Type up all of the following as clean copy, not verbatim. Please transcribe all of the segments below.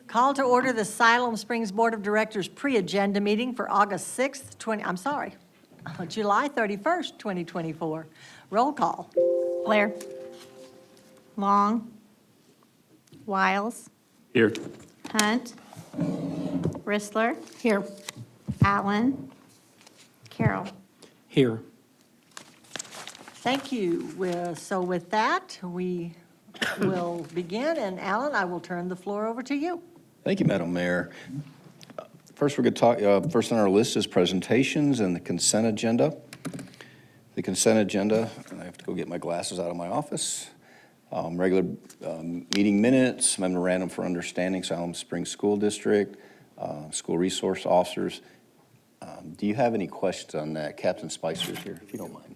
Call to order the Siloam Springs Board of Directors pre-agenda meeting for August 6th, July 31st, 2024. Roll call. Blair. Long. Wiles. Here. Hunt. Rissler. Here. Allen. Carroll. Here. Thank you. So with that, we will begin, and Alan, I will turn the floor over to you. Thank you, Madam Mayor. First, we're going to talk, first on our list is presentations and the consent agenda. The consent agenda, and I have to go get my glasses out of my office. Regular meeting minutes, memorandum for understanding, Siloam Springs School District, school resource officers. Do you have any questions on that? Captain Spicer is here, if you don't mind.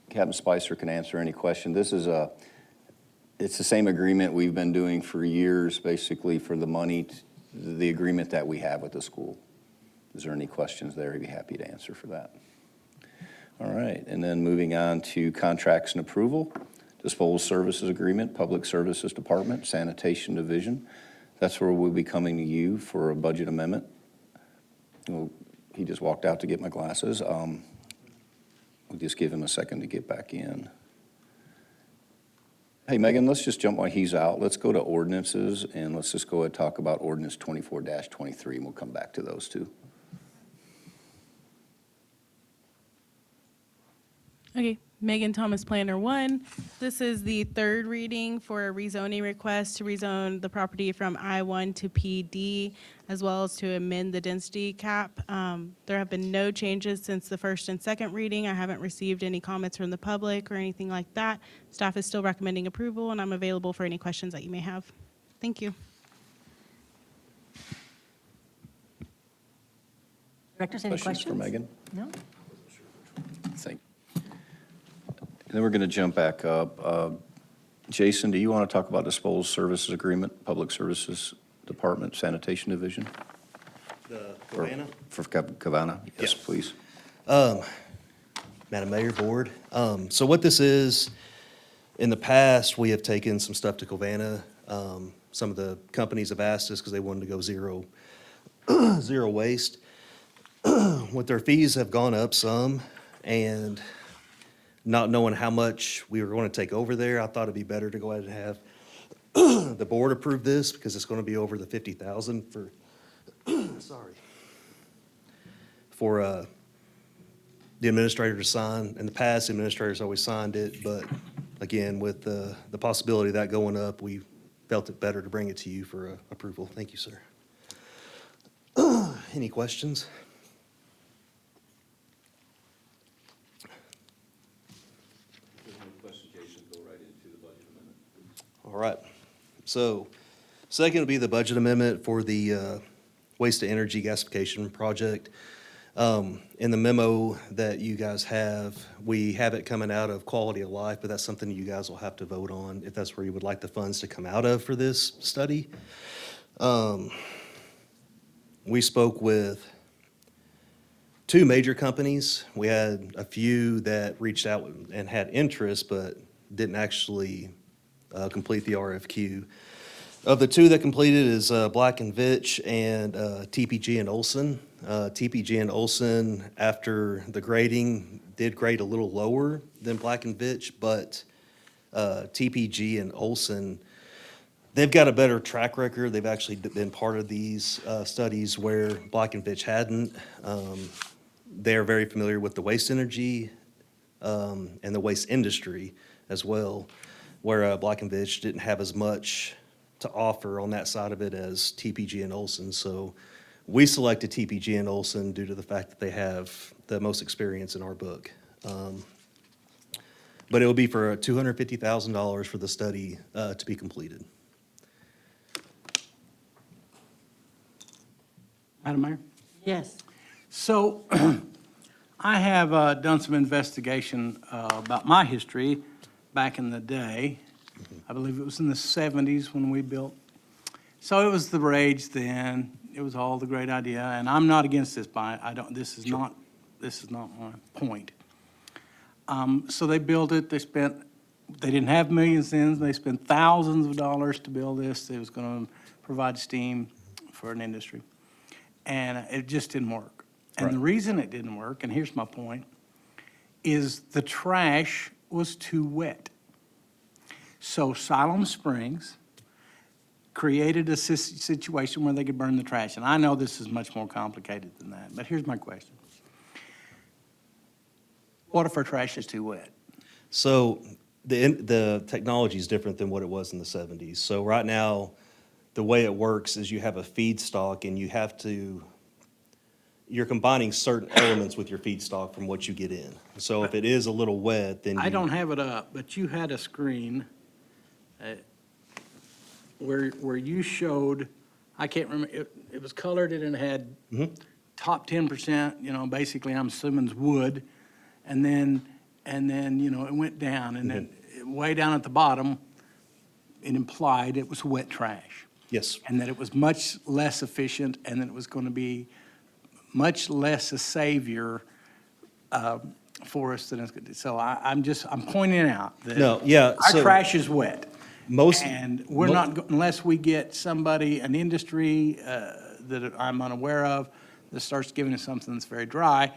Captain Spicer can answer any question. This is it's the same agreement we've been doing for years, basically for the money, the agreement that we have with the school. Is there any questions there? I'd be happy to answer for that. All right, and then moving on to contracts and approval. Disposal Services Agreement, Public Services Department, Sanitation Division. That's where we'll be coming to you for a budget amendment. Well, he just walked out to get my glasses. We'll just give him a second to get back in. Hey, Megan, let's just jump while he's out. Let's go to ordinances, and let's just go ahead and talk about ordinance 24-23, and we'll come back to those two. Okay, Megan Thomas, Planner 1. This is the third reading for a rezoning request to rezone the property from I-1 to PD, as well as to amend the density cap. There have been no changes since the first and second reading. I haven't received any comments from the public or anything like that. Staff is still recommending approval, and I'm available for any questions that you may have. Thank you. Directors, any questions? For Megan? No? Thank you. And then we're going to jump back up. Jason, do you want to talk about Disposal Services Agreement, Public Services Department, Sanitation Division? The Cavana? For Cavana, yes, Yeah. please. Madam Mayor, Board. So what this is, in the past, we have taken some stuff to Covana. Some of the companies have asked us because they wanted to go zero waste. With their fees have gone up some, and not knowing how much we were going to take over there, I thought it'd be better to go ahead and have the board approve this because it's going to be over the 50,000 for, for the administrator to sign. In the past, the administrators always signed it, but again, with the possibility of that going up, we felt it better to bring it to you for approval. Thank you, sir. Any questions? All right. So second will be the budget amendment for the waste to energy gasification project. In the memo that you guys have, we have it coming out of quality of life, but that's something you guys will have to vote on if that's where you would like the funds to come out of for this study. We spoke with two major companies. We had a few that reached out and had interest, but didn't actually complete the RFQ. Of the two that completed is Black & Veatch and TPG and Olson. TPG and Olson, after the grading, did grade a little lower than Black & Veatch, but TPG and Olson, they've got a better track record. They've actually been part of these studies where Black & Veatch hadn't. They're very familiar with the waste energy and the waste industry as well, where Black & Veatch didn't have as much to offer on that side of it as TPG and Olson. So we selected TPG and Olson due to the fact that they have the most experience in our book. But it will be for $250,000 for the study to be completed. Madam Mayor? Yes. So I have done some investigation about my history back in the day. I believe it was in the 70s when we built. So it was the rage then. It was all the great idea, and I'm not against this. This is not my point. So they built it. They spent they didn't have millions then, they spent thousands of dollars to build this. It was going to provide steam for an industry. And it just didn't work. And the Right. reason it didn't work, and here's my point, is the trash was too wet. So Siloam Springs created a situation where they could burn the trash. And I know this is much more complicated than that, but here's my question. What if our trash is too wet? So the technology is different than what it was in the 70s. So right now, the way it works is you have a feedstock and you're combining certain elements with your feedstock from what you get in. So if it is a little wet, then I don't have it up, but you had a screen where you showed, I can't remember, it was colored and it had top 10%, you know, basically I'm assuming wood, and then, you know, it went down, and then way down at the bottom, it implied it was wet trash, Yes, and that it was much less efficient, and that it was going to be much less a savior for us than it's good. So I'm pointing out that No, yeah, our so- trash is wet. most. And we're not, unless we get somebody, an industry that I'm unaware of, that starts giving us something that's very dry,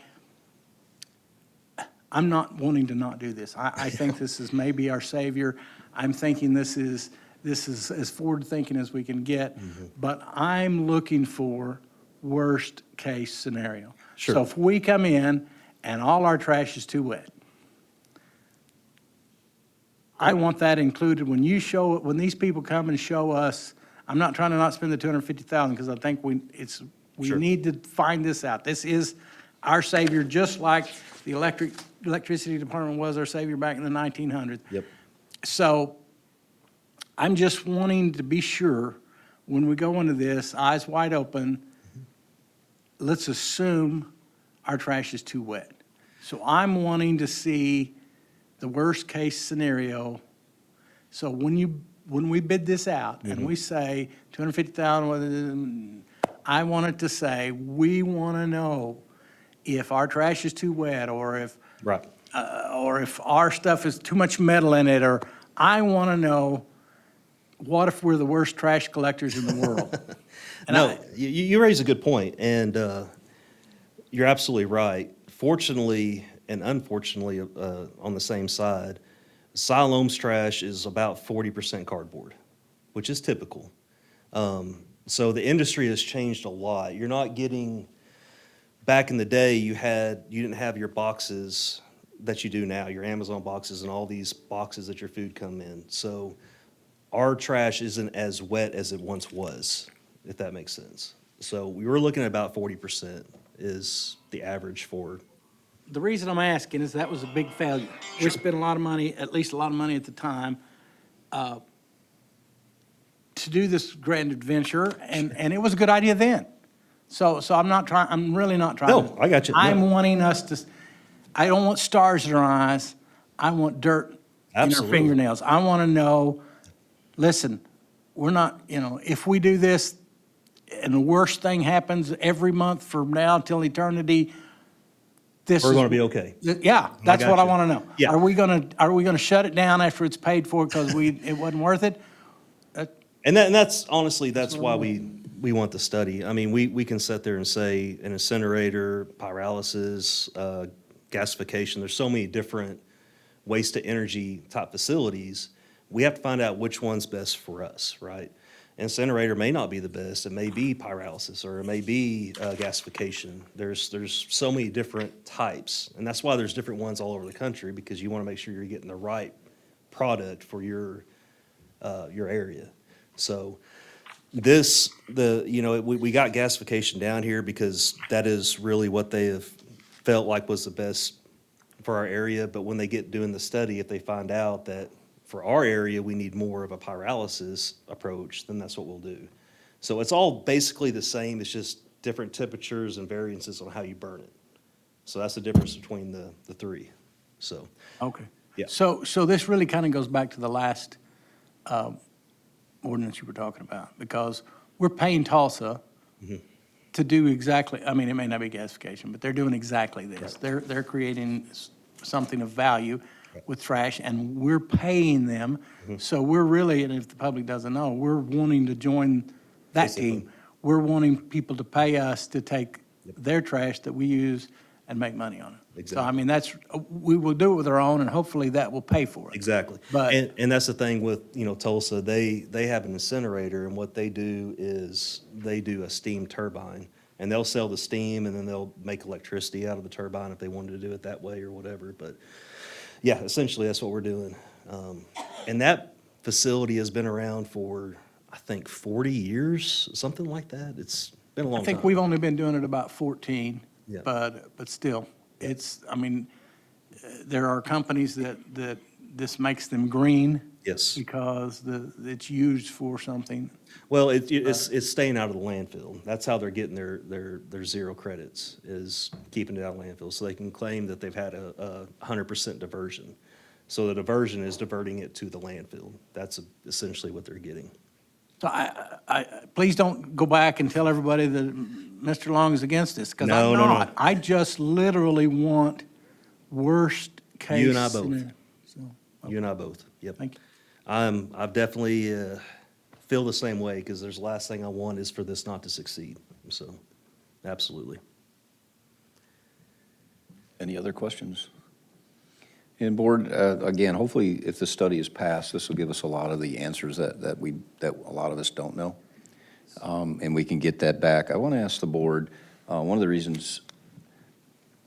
I'm not wanting to not do this. I think this is maybe our savior. I'm thinking this is as forward-thinking as we can get, but I'm looking for worst-case scenario. Sure. So if we come in and all our trash is too wet, I want that included when you show, when these people come and show us, I'm not trying to not spend the 250,000, because I think we Sure. need to find this out. This is our savior, just like the electricity department was our savior back in the 1900s. Yep. So I'm just wanting to be sure, when we go into this, eyes wide open, let's assume our trash is too wet. So I'm wanting to see the worst-case scenario. So when we bid this out and we say 250,000, I want it to say, we want to know if our trash is too wet, or if Right. our stuff is too much metal in it, or I want to know, what if we're the worst trash collectors in the world? And No, you raise a good point, and you're absolutely right. Fortunately and unfortunately, on the same side, Siloam's trash is about 40% cardboard, which is typical. So the industry has changed a lot. You're not getting, back in the day, you didn't have your boxes that you do now, your Amazon boxes and all these boxes that your food come in. So our trash isn't as wet as it once was, if that makes sense. So we were looking at about 40% is the average for. The reason I'm asking is that was a big failure. We spent a lot of money, at least a lot of money at the time, to do this grand adventure, and it was a good idea then. So I'm really not trying. No, I got you. No. I'm wanting us to, I don't want stars in our eyes. I want dirt in our Absolutely. fingernails. I want to know, listen, we're not, you know, if we do this and the worst thing happens every month from now till eternity, this We're is- gonna be okay. Yeah, that's got what I you. want to know. Yeah. Are we gonna shut it down after it's paid for because it wasn't worth it? And that's honestly, that's why we want the study. I mean, we can sit there and say an incinerator, pyrolysis, gasification, there's so many different waste to energy type facilities. We have to find out which one's best for us, right? Incinerator may not be the best. It may be pyrolysis, or it may be gasification. There's so many different types, and that's why there's different ones all over the country, because you want to make sure you're getting the right product for your area. So we got gasification down here because that is really what they have felt like was the best for our area. But when they get doing the study, if they find out that for our area, we need more of a pyrolysis approach, then that's what we'll do. So it's all basically the same. It's just different temperatures and variances on how you burn it. So that's the difference between the three. So, Okay. Yeah. So this really kind of goes back to the last ordinance you were talking about, because we're paying Tulsa to do exactly, I mean, it may not be gasification, but they're doing exactly this. They're creating something of value. with trash, and we're paying them. So we're really, and if the public doesn't know, we're wanting to join that team. We're wanting people to pay us to take their trash that we use and make money on it. So, I Exactly. mean, we will do it with our own, and hopefully that will pay for it. Exactly. But- And that's the thing with, Tulsa, they have an incinerator, and what they do is they do a steam turbine. And they'll sell the steam, and then they'll make electricity out of the turbine if they wanted to do it that way or whatever. But yeah, essentially, that's what we're doing. And that facility has been around for, I think, 40 years, something like that. It's been a long I time. think we've only been doing it about 14, Yeah. but still, I mean, there are companies that this makes them green. Yes. Because it's used for something. Well, it's staying out of the landfill. That's how they're getting their zero credits, is keeping it out of landfill. So they can claim that they've had a 100% diversion. So the diversion is diverting it to the landfill. That's essentially what they're getting. So please don't go back and tell everybody that Mr. Long is against this, because I'm No, no, no. not. I just literally want worst case. You and I both. scenario. So, You and I both. Yep. Thank you. I've definitely feel the same way, because there's the last thing I want is for this not to succeed. So, absolutely. Any other questions? And board, again, hopefully if the study is passed, this will give us a lot of the answers that a lot of us don't know. And we can get that back. I want to ask the board, one of the reasons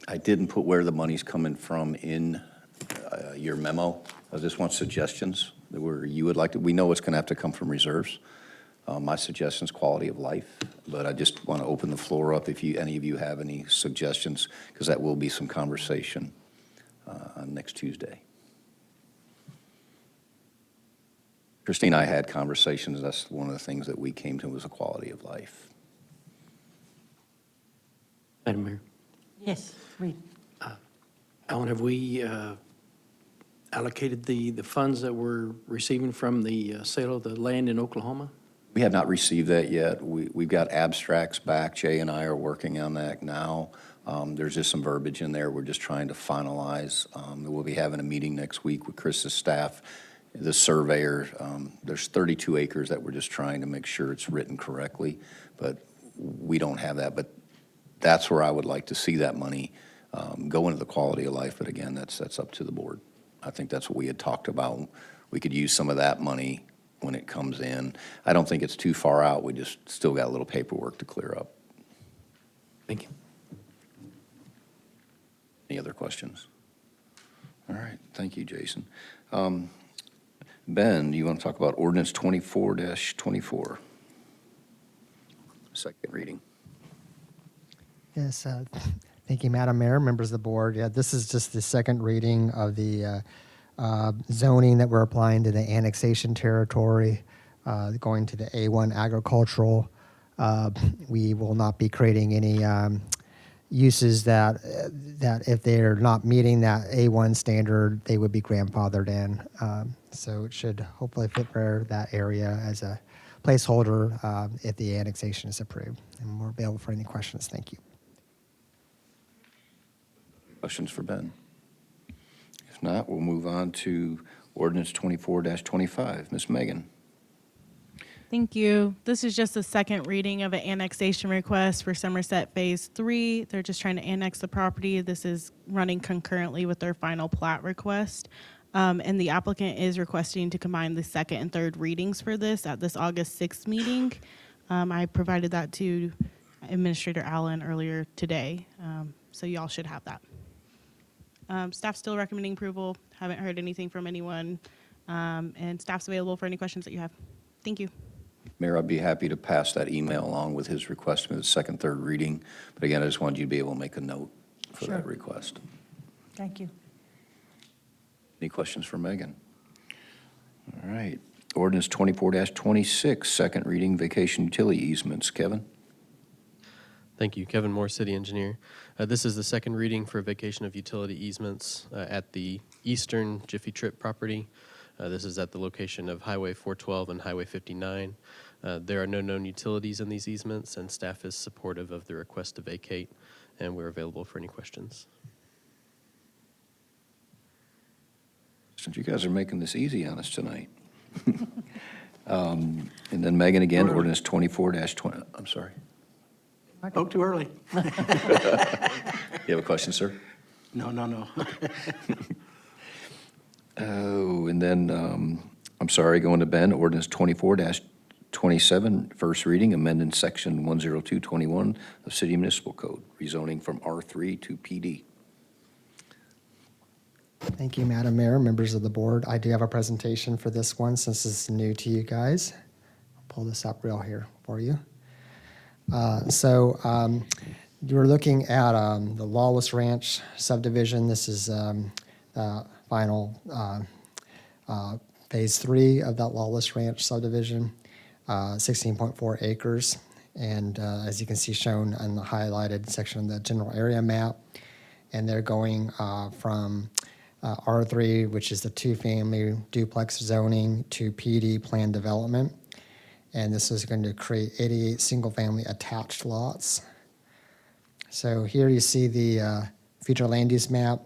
I didn't put where the money's coming from in your memo, I just want suggestions where you would like to, we know it's going to have to come from reserves. My suggestion is quality of life, but I just want to open the floor up if any of you have any suggestions, because that will be some conversation on next Tuesday. Christine and I had conversations. That's one of the things that we came to, was a quality of life. Madam Mayor, Yes, Reed. Alan, have we allocated the funds that we're receiving from the sale of the land in Oklahoma? We have not received that yet. We've got abstracts back. Jay and I are working on that now. There's just some verbiage in there we're just trying to finalize. We'll be having a meeting next week with Chris's staff, the surveyor. There's 32 acres that we're just trying to make sure it's written correctly, but we don't have that. But that's where I would like to see that money go into the quality of life. But again, that's up to the board. I think that's what we had talked about. We could use some of that money when it comes in. I don't think it's too far out. We just still got a little paperwork to clear up. Thank you. Any other questions? All right, thank you, Jason. Ben, do you want to talk about ordinance 24-24? Second reading. Yes, thank you, Madam Mayor, members of the board. Yeah, this is just the second reading of the zoning that we're applying to the annexation territory, going to the A1 agricultural. We will not be creating any uses that if they're not meeting that A1 standard, they would be grandfathered in. So it should hopefully fit for that area as a placeholder if the annexation is approved. And we're available for any questions. Thank you. Questions for Ben? If not, we'll move on to ordinance 24-25. Ms. Megan. Thank you. This is just the second reading of an annexation request for Somerset Phase 3. They're just trying to annex the property. This is running concurrently with their final plat request. And the applicant is requesting to combine the second and third readings for this at this August 6th meeting. I provided that to Administrator Allen earlier today, so y'all should have that. Staff still recommending approval. Haven't heard anything from anyone. And staff's available for any questions that you have. Thank you. Mayor, I'd be happy to pass that email along with his request for the second, third reading. But again, I just wanted you to be able to make a note for that Sure. request. Thank you. Any questions for Megan? All right. Ordinance 24-26, second reading, vacation utility easements. Kevin? Thank you. Kevin Moore, City Engineer. This is the second reading for vacation of utility easements at the eastern Jiffy Trip property. This is at the location of Highway 412 and Highway 59. There are no known utilities in these easements, and staff is supportive of the request to vacate, and we're available for any questions. questions. You guys are making this easy on us tonight. And then Megan again, ordinance 24-20, I'm sorry. Spoke too early. You have a question, sir? No. Oh, and then, I'm sorry, going to Ben, ordinance 24-27, first reading, amending section 10221 of City Municipal Code, rezoning from R3 to PD. Thank you, Madam Mayor, members of the board. I do have a presentation for this one since it's new to you guys. I'll pull this up real here for you. You're looking at the Lawless Ranch subdivision. This is the final phase 3 of that Lawless Ranch subdivision, 16.4 acres. And as you can see shown on the highlighted section of the general area map, and they're going from R3, which is the 2-family duplex zoning, to PD plan development. And this is going to create 88 single-family attached lots. So here you see the future land use map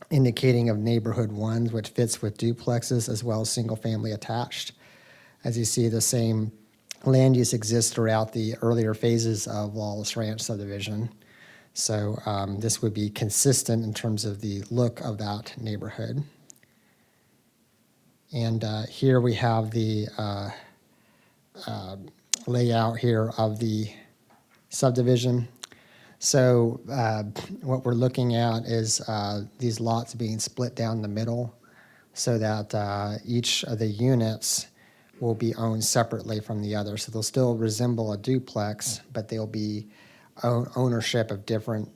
indicating of neighborhood 1, which fits with duplexes as well as single-family attached. As you see, the same land use exists throughout the earlier phases of Lawless Ranch subdivision. So this would be consistent in terms of the look of that neighborhood. And here we have the layout here of the subdivision. So what we're looking at is these lots being split down the middle so that each of the units will be owned separately from the other. So they'll still resemble a duplex, but they'll be ownership of different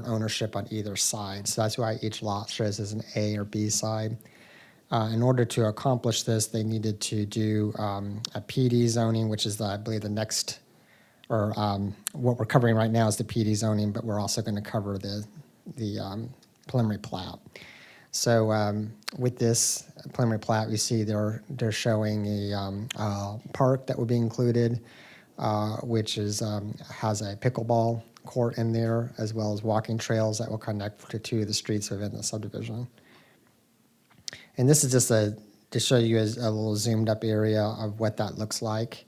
ownership on either side. So that's why each lot shows as an A or B side. In order to accomplish this, they needed to do a PD zoning, which is, I believe, the next, or what we're covering right now is the PD zoning, but we're also going to cover the preliminary plat. So with this preliminary plat, we see they're showing a park that would be included, which has a pickleball court in there, as well as walking trails that will connect to two of the streets within the subdivision. And this is just to show you a little zoomed up area of what that looks like.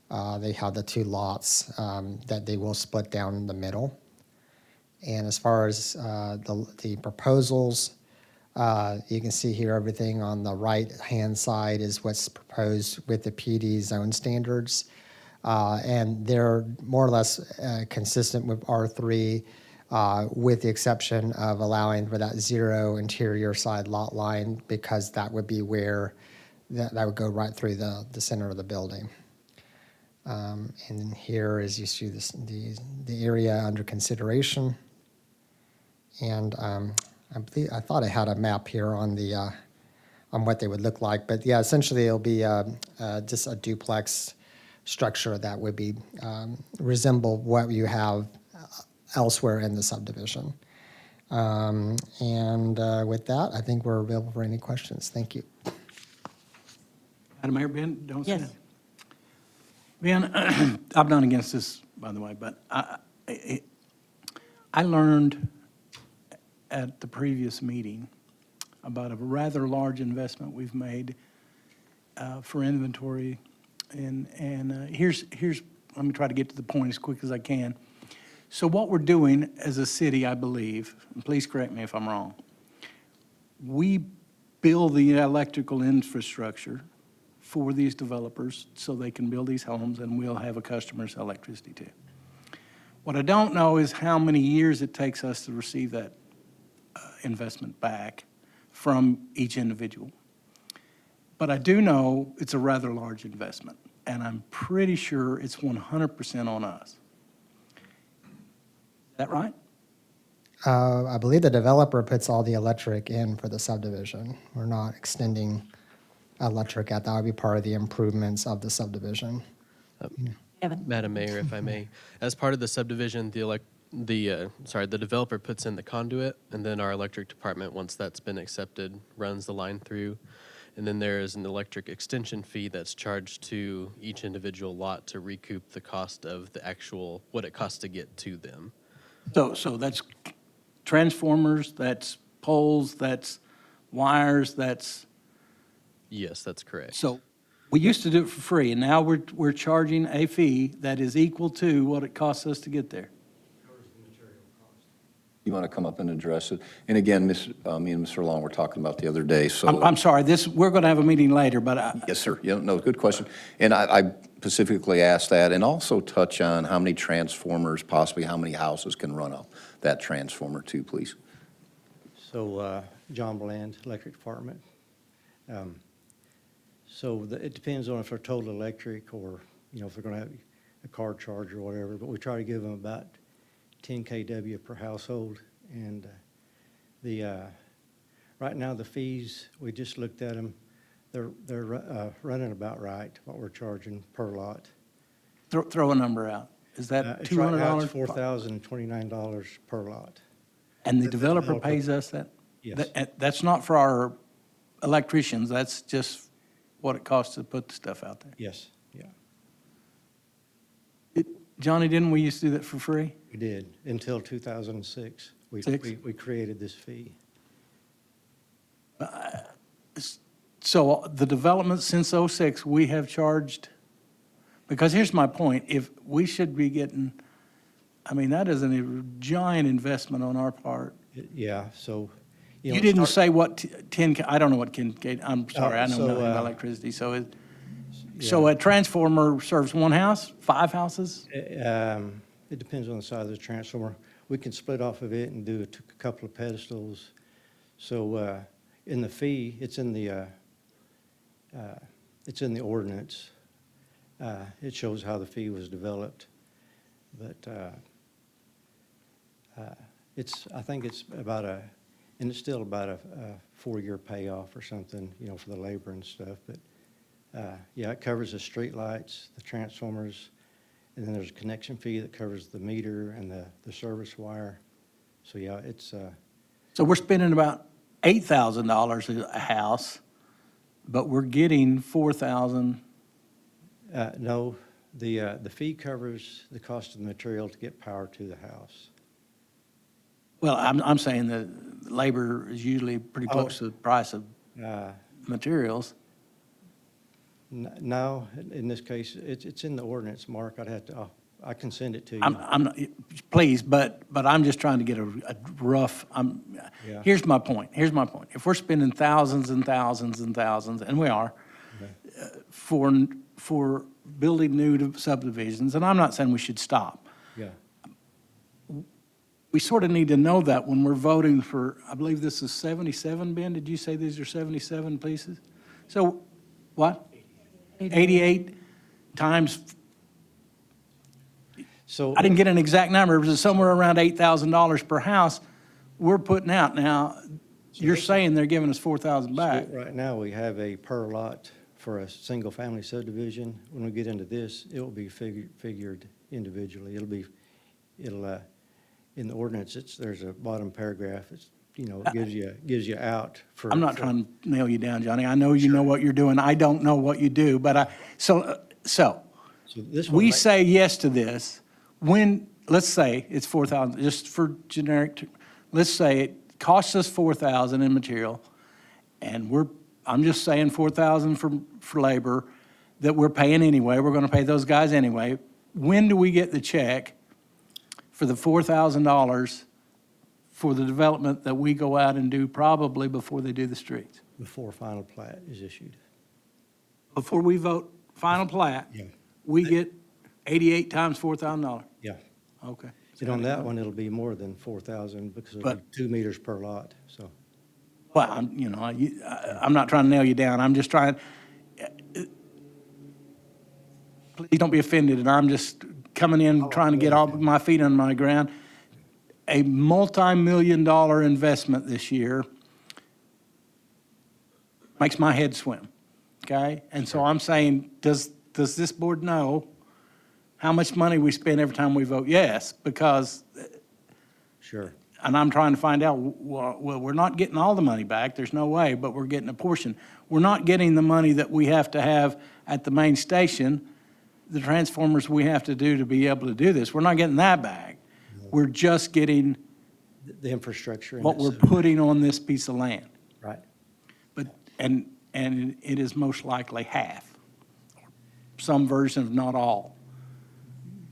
They have the two lots that they will split down the middle. And as far as the proposals, you can see here everything on the right-hand side is what's proposed with the PD zone standards. And they're more or less consistent with R3, with the exception of allowing for that 0 interior side lot line, because that would be where that would go right through the center of the building. And then here is you see the area under consideration. And I thought I had a map here on the on what they would look like, but yeah, essentially it'll be just a duplex structure that would be resemble what you have elsewhere in the subdivision. And with that, I think we're available for any questions. Thank you. Madam Mayor, Ben, don't say Yes. that. Ben, I'm not against this, by the way, but I learned at the previous meeting about a rather large investment we've made for inventory. And here's, let me try to get to the point as quick as I can. So what we're doing as a city, I believe, and please correct me if I'm wrong, we build the electrical infrastructure for these developers so they can build these homes and we'll have a customer's electricity too. What I don't know is how many years it takes us to receive that investment back from each individual. But I do know it's a rather large investment, and I'm pretty sure it's 100% on us. Is that right? I believe the developer puts all the electric in for the subdivision. We're not extending electric out. That would be part of the improvements of the subdivision. Kevin? Madam Mayor, if I may, as part of the subdivision, the developer puts in the conduit, and then our electric department, once that's been accepted, runs the line through. And then there is an electric extension fee that's charged to each individual lot to recoup the cost of the actual, what it costs to get to them. So that's transformers, that's poles, that's wires, that's, Yes, that's correct. so we used to do it for free, and now we're charging a fee that is equal to what it costs us to get there. You want to come up and address it? And again, me and Mr. Long were talking about the other day, so. I'm sorry, we're going to have a meeting later, but Yes, sir. Yeah, no, good question. And I specifically asked that, and also touch on how many transformers, possibly how many houses can run off that transformer too, please. So, John Bland, Electric Department. It depends on if they're total electric or, if they're gonna have a car charge or whatever, but we try to give them about 10 kW per household. And right now, the fees, we just looked at them, they're running about right, what we're charging per lot. throw a number out. Is that It's right now, $200? it's $4,029 per lot. And the the developer developer- pays us that? Yes. That's not for our electricians, that's just what it costs to put the stuff out there. Yes, yeah, Johnny, didn't we used to do that for free? we did, until 2006. We created this fee. So the development since '06, we have charged, because here's my point, if we should be getting, that is a giant investment on our part. Yeah, so. You didn't say what 10, I don't know what Kincaid, I'm sorry, I know so, nothing about electricity, so a transformer serves one house, 5 houses? It depends on the size of the transformer. We can split off of it and do a couple of pedestals. So in the fee, it's in the ordinance. It shows how the fee was developed. But I think it's and it's still about a 4-year payoff or something, for the labor and stuff. But yeah, it covers the street lights, the transformers, and then there's a connection fee that covers the meter and the service wire. So yeah, it's, So we're spending about $8,000 a house, but we're getting 4,000. no, the fee covers the cost of the material to get power to the house. Well, I'm saying that labor is usually pretty close to the price of Uh, materials. No, in this case, it's in the ordinance, Mark. I can send it to you. I'm not, please, but I'm just trying to get a rough, Yeah. here's my point. If we're spending thousands and thousands and thousands, and we are, for building new subdivisions, and I'm not saying we should stop. Yeah. We sort of need to know that when we're voting for, I believe this is 77, Ben, did you say these are 77 pieces? So, what? 88 times, So. I didn't get an exact number, it was somewhere around $8,000 per house we're putting out. Now, you're saying they're giving us 4,000 back. So right now, we have a per lot for a single-family subdivision. When we get into this, it will be figured individually. In the ordinance, there's a bottom paragraph, it gives you out for. I'm not trying to nail you down, Johnny. I know you know what you're doing. I don't know what you do, but so So this one we might- say yes to this when, let's say it's 4,000, just for generic, let's say it costs us 4,000 in material, and I'm just saying 4,000 for labor that we're paying anyway. We're going to pay those guys anyway. When do we get the check for the $4,000 for the development that we go out and do probably before they do the streets? Before final plat is issued. Before we vote final plat, Yeah. we get 88 times $4,000. Yeah. Okay. And on that one, it'll be more than 4,000 because it'll be But- 2 meters per lot, so. Well, I'm not trying to nail you down. I'm just trying, please don't be offended, and I'm just coming in, trying to get all my feet on my ground. A multi-million-dollar investment this year makes my head swim, okay? And so I'm saying, does this board know how much money we spend every time we vote yes? Because, Sure. and I'm trying to find out, well, we're not getting all the money back, there's no way, but we're getting a portion. We're not getting the money that we have to have at the main station, the transformers we have to do to be able to do this. We're not getting that back. We're just getting The infrastructure. in what we're itself. putting on this piece of land. Right. and it is most likely half, some version of not all,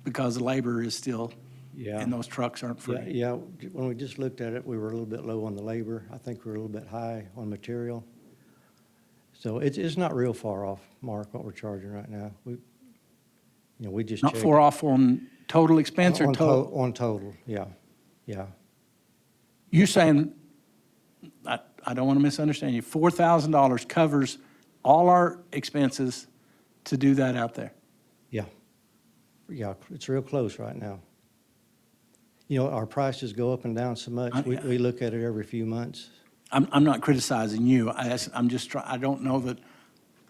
because the labor is still, Yeah. and those trucks aren't free. Yeah, when we just looked at it, we were a little bit low on the labor. I think we're a little bit high on material. So it's not real far off, Mark, what we're charging right now. We just Not checked. far off on total expense or On total? On total, yeah, yeah. You're saying, I don't want to misunderstand you, $4,000 covers all our expenses to do that out there? Yeah, yeah, it's real close right now. You know, our prices go up and down so much, we look at it every few months. I'm not criticizing you. I'm just trying, I don't know that,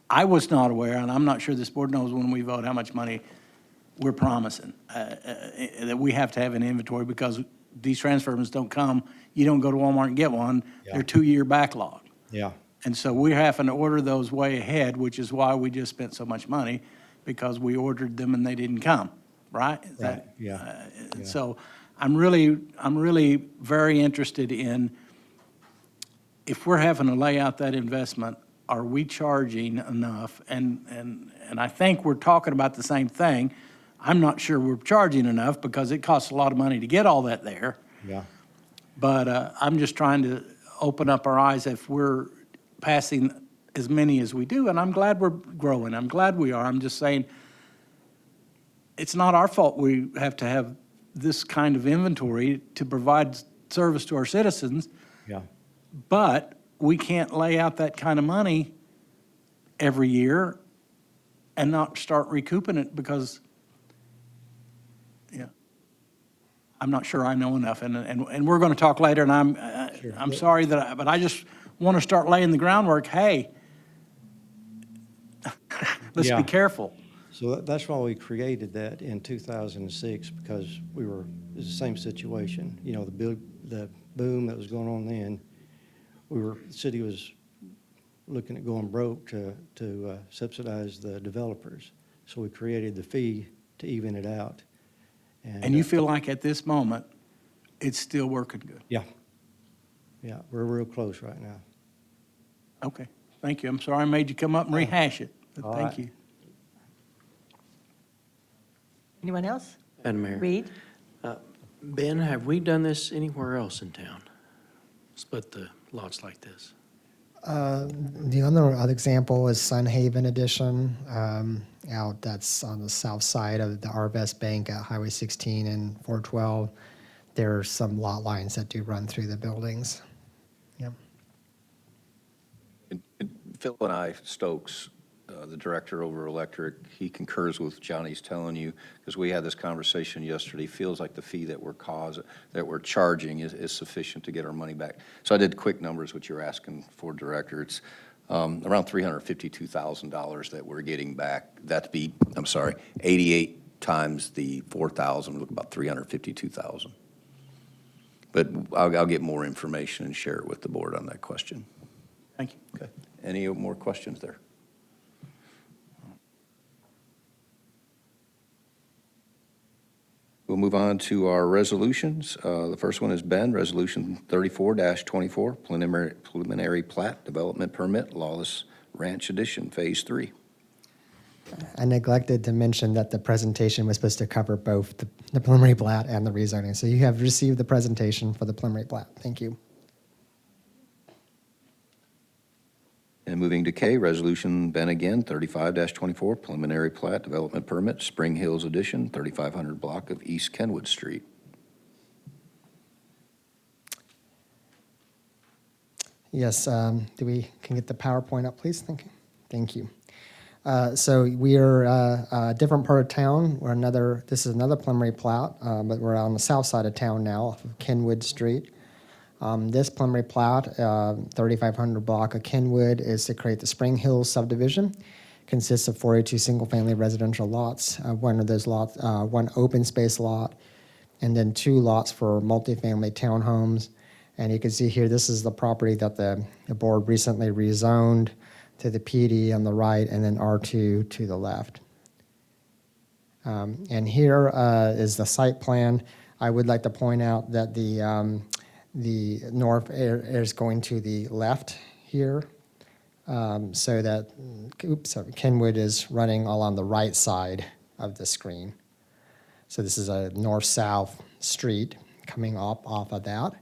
I was not aware, and I'm not sure this board knows when we vote how much money we're promising, that we have to have an inventory, because these transfers don't come, you don't go to Walmart and get one, Yeah. they're 2-year backlog. Yeah, And so we're having to order those way ahead, which is why we just spent so much money, because we ordered them and they didn't come, right? Is that- Right, yeah, yeah. So I'm really very interested in, if we're having to lay out that investment, are we charging enough? And I think we're talking about the same thing. I'm not sure we're charging enough, because it costs a lot of money to get all that there. yeah, But I'm just trying to open up our eyes if we're passing as many as we do, and I'm glad we're growing. I'm glad we are. I'm just saying, it's not our fault we have to have this kind of inventory to provide service to our citizens, yeah, but we can't lay out that kind of money every year and not start recouping it, because, yeah, I'm not sure I know enough, and we're going to talk later, and I'm sorry that, but I just want to start laying the groundwork. Hey, let's Yeah. be careful. so that's why we created that in 2006, because it was the same situation. You know, the boom that was going on then, the city was looking at going broke to subsidize the developers. So we created the fee to even it out. And you feel like at this moment, it's still working good? Yeah, yeah, we're real close right now. Okay, thank you. I'm sorry I made you come up and rehash it, but All thank right. you. Anyone else? Madam Mayor. Reed? Ben, have we done this anywhere else in town? Split the lots like this? The other example is Sun Haven Edition, out that's on the south side of the Arvest Bank at Highway 16 and 412. There are some lot lines that do run through the buildings. Yep. And Phil and I, Stokes, the director over Electric, he concurs with Johnny's telling you, because we had this conversation yesterday, feels like the fee that we're charging is sufficient to get our money back. So I did quick numbers, what you're asking for, Director. It's around $352,000 that we're getting back. That'd be, 88 times the 4,000, look about 352,000. But I'll get more information and share it with the board on that question. Thank you. Okay. Any more questions there? We'll move on to our resolutions. The first one is Ben, Resolution 34-24, preliminary plat, development permit, Lawless Ranch Edition, Phase 3. I neglected to mention that the presentation was supposed to cover both the preliminary plat and the rezoning. So you have received the presentation for the preliminary plat. Thank you. And moving to K, Resolution Ben again, 35-24, preliminary plat, development permit, Spring Hills Edition, 3500 block of East Kenwood Street. Yes, can get the PowerPoint up, please? Thank you. Thank you. So we are a different part of town. This is another preliminary plat, but we're on the south side of town now, off of Kenwood Street. This preliminary plat, 3500 block of Kenwood, is to create the Spring Hills subdivision. Consists of 42 single-family residential lots. One of those lots, one open space lot, and then 2 lots for multifamily townhomes. And you can see here, this is the property that the board recently rezoned to the PD on the right, and then R2 to the left. And here is the site plan. I would like to point out that the north is going to the left here. so that, Kenwood is running along the right side of the screen. So this is a north-south street coming up off of that.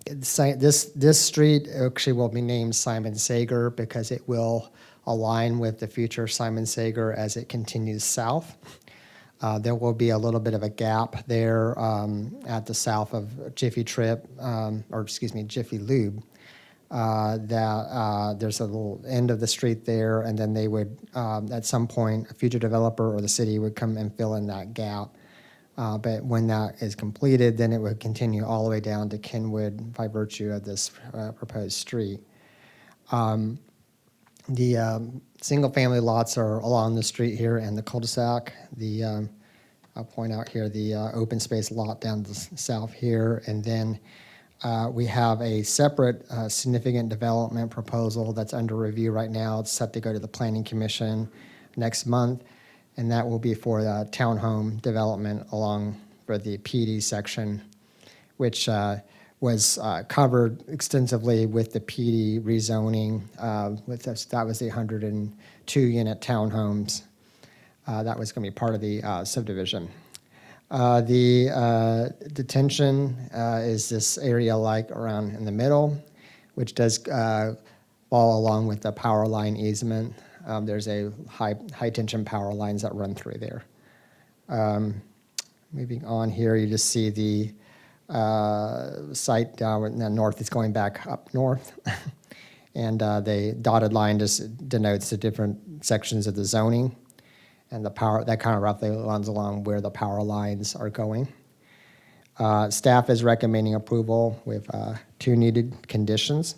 This street actually will be named Simon Sager because it will align with the future Simon Sager as it continues south. There will be a little bit of a gap there at the south of Jiffy Trip, Jiffy Lube. There's a little end of the street there, and then they would, at some point, a future developer or the city would come and fill in that gap. But when that is completed, then it would continue all the way down to Kenwood by virtue of this proposed street. The single-family lots are along the street here and the cul-de-sac. I'll point out here the open space lot down the south here, and then we have a separate significant development proposal that's under review right now. It's set to go to the Planning Commission next month, and that will be for the townhome development along for the PD section, which was covered extensively with the PD rezoning. That was the 102-unit townhomes. That was going to be part of the subdivision. The detention is this area like around in the middle, which does fall along with the power line easement. There's a high tension power lines that run through there. Moving on here, you just see the site down in the north is going back up north. And the dotted line just denotes the different sections of the zoning. And the power, that kind of roughly runs along where the power lines are going. Staff is recommending approval with 2 needed conditions.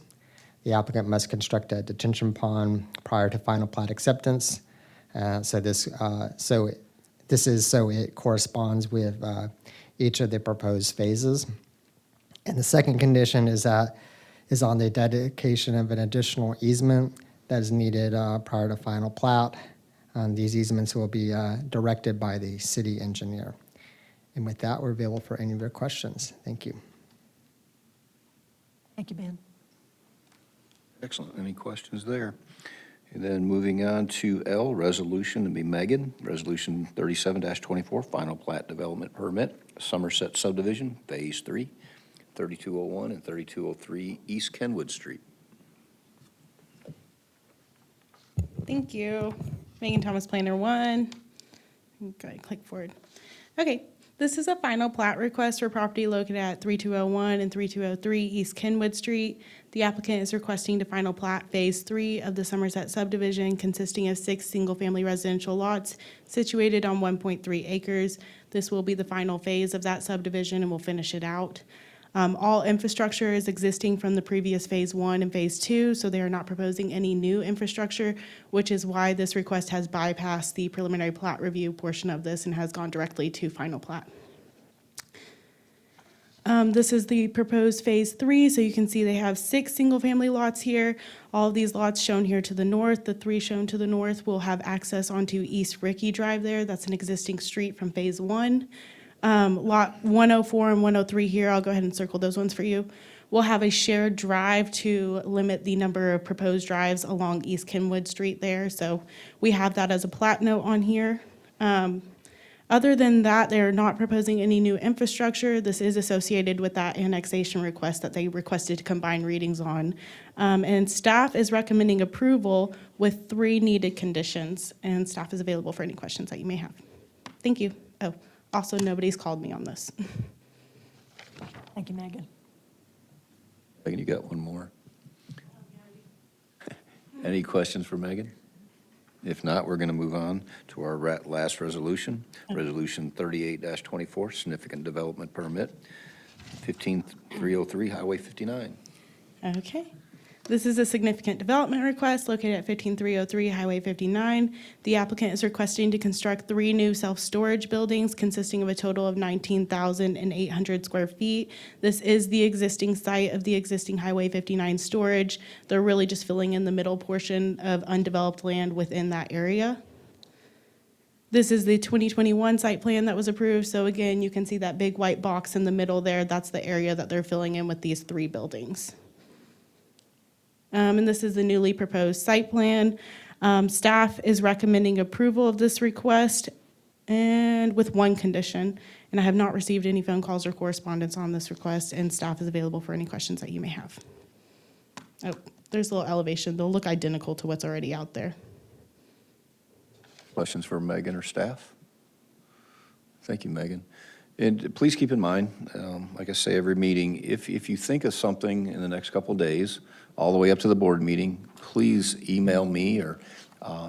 The applicant must construct a detention pond prior to final plat acceptance. So it corresponds with each of the proposed phases. And the second condition is on the dedication of an additional easement that is needed prior to final plat. These easements will be directed by the city engineer. And with that, we're available for any of your questions. Thank you. Thank you, Ben. Excellent. Any questions there? And then moving on to L, resolution to be Megan, Resolution 37-24, Final Plat Development Permit, Somerset Subdivision, Phase 3, 3201 and 3203 East Kenwood Street. Thank you. Megan Thomas, Planner 1. Go ahead, click forward. Okay, this is a final plat request for property located at 3201 and 3203 East Kenwood Street. The applicant is requesting to final plat Phase 3 of the Somerset subdivision consisting of 6 single-family residential lots situated on 1.3 acres. This will be the final phase of that subdivision and we'll finish it out. All infrastructure is existing from the previous Phase 1 and Phase 2, so they are not proposing any new infrastructure, which is why this request has bypassed the preliminary plat review portion of this and has gone directly to final plat. This is the proposed Phase 3, so you can see they have 6 single-family lots here. All of these lots shown here to the north, the 3 shown to the north will have access onto East Ricky Drive there. That's an existing street from Phase 1. Lot 104 and 103 here, I'll go ahead and circle those ones for you. We'll have a shared drive to limit the number of proposed drives along East Kenwood Street there. So we have that as a plat note on here. Other than that, they're not proposing any new infrastructure. This is associated with that annexation request that they requested to combine readings on. And staff is recommending approval with 3 needed conditions, and staff is available for any questions that you may have. Thank you. Oh. Also, nobody's called me on this. Thank you, Megan. Megan, you got one more? Any questions for Megan? If not, we're going to move on to our last resolution, Resolution 38-24, Significant Development Permit, 15303 Highway 59. Okay. This is a significant development request located at 15303 Highway 59. The applicant is requesting to construct 3 new self-storage buildings consisting of a total of 19,800 square feet. This is the existing site of the existing Highway 59 storage. They're really just filling in the middle portion of undeveloped land within that area. This is the 2021 site plan that was approved. So again, you can see that big white box in the middle there. That's the area that they're filling in with these 3 buildings. And this is the newly proposed site plan. Staff is recommending approval of this request and with one condition. And I have not received any phone calls or correspondence on this request, and staff is available for any questions that you may have. Oh, there's a little elevation. They'll look identical to what's already out there. Questions for Megan or staff? Thank you, Megan. And please keep in mind, like I say every meeting, if you think of something in the next couple of days, all the way up to the board meeting, please email me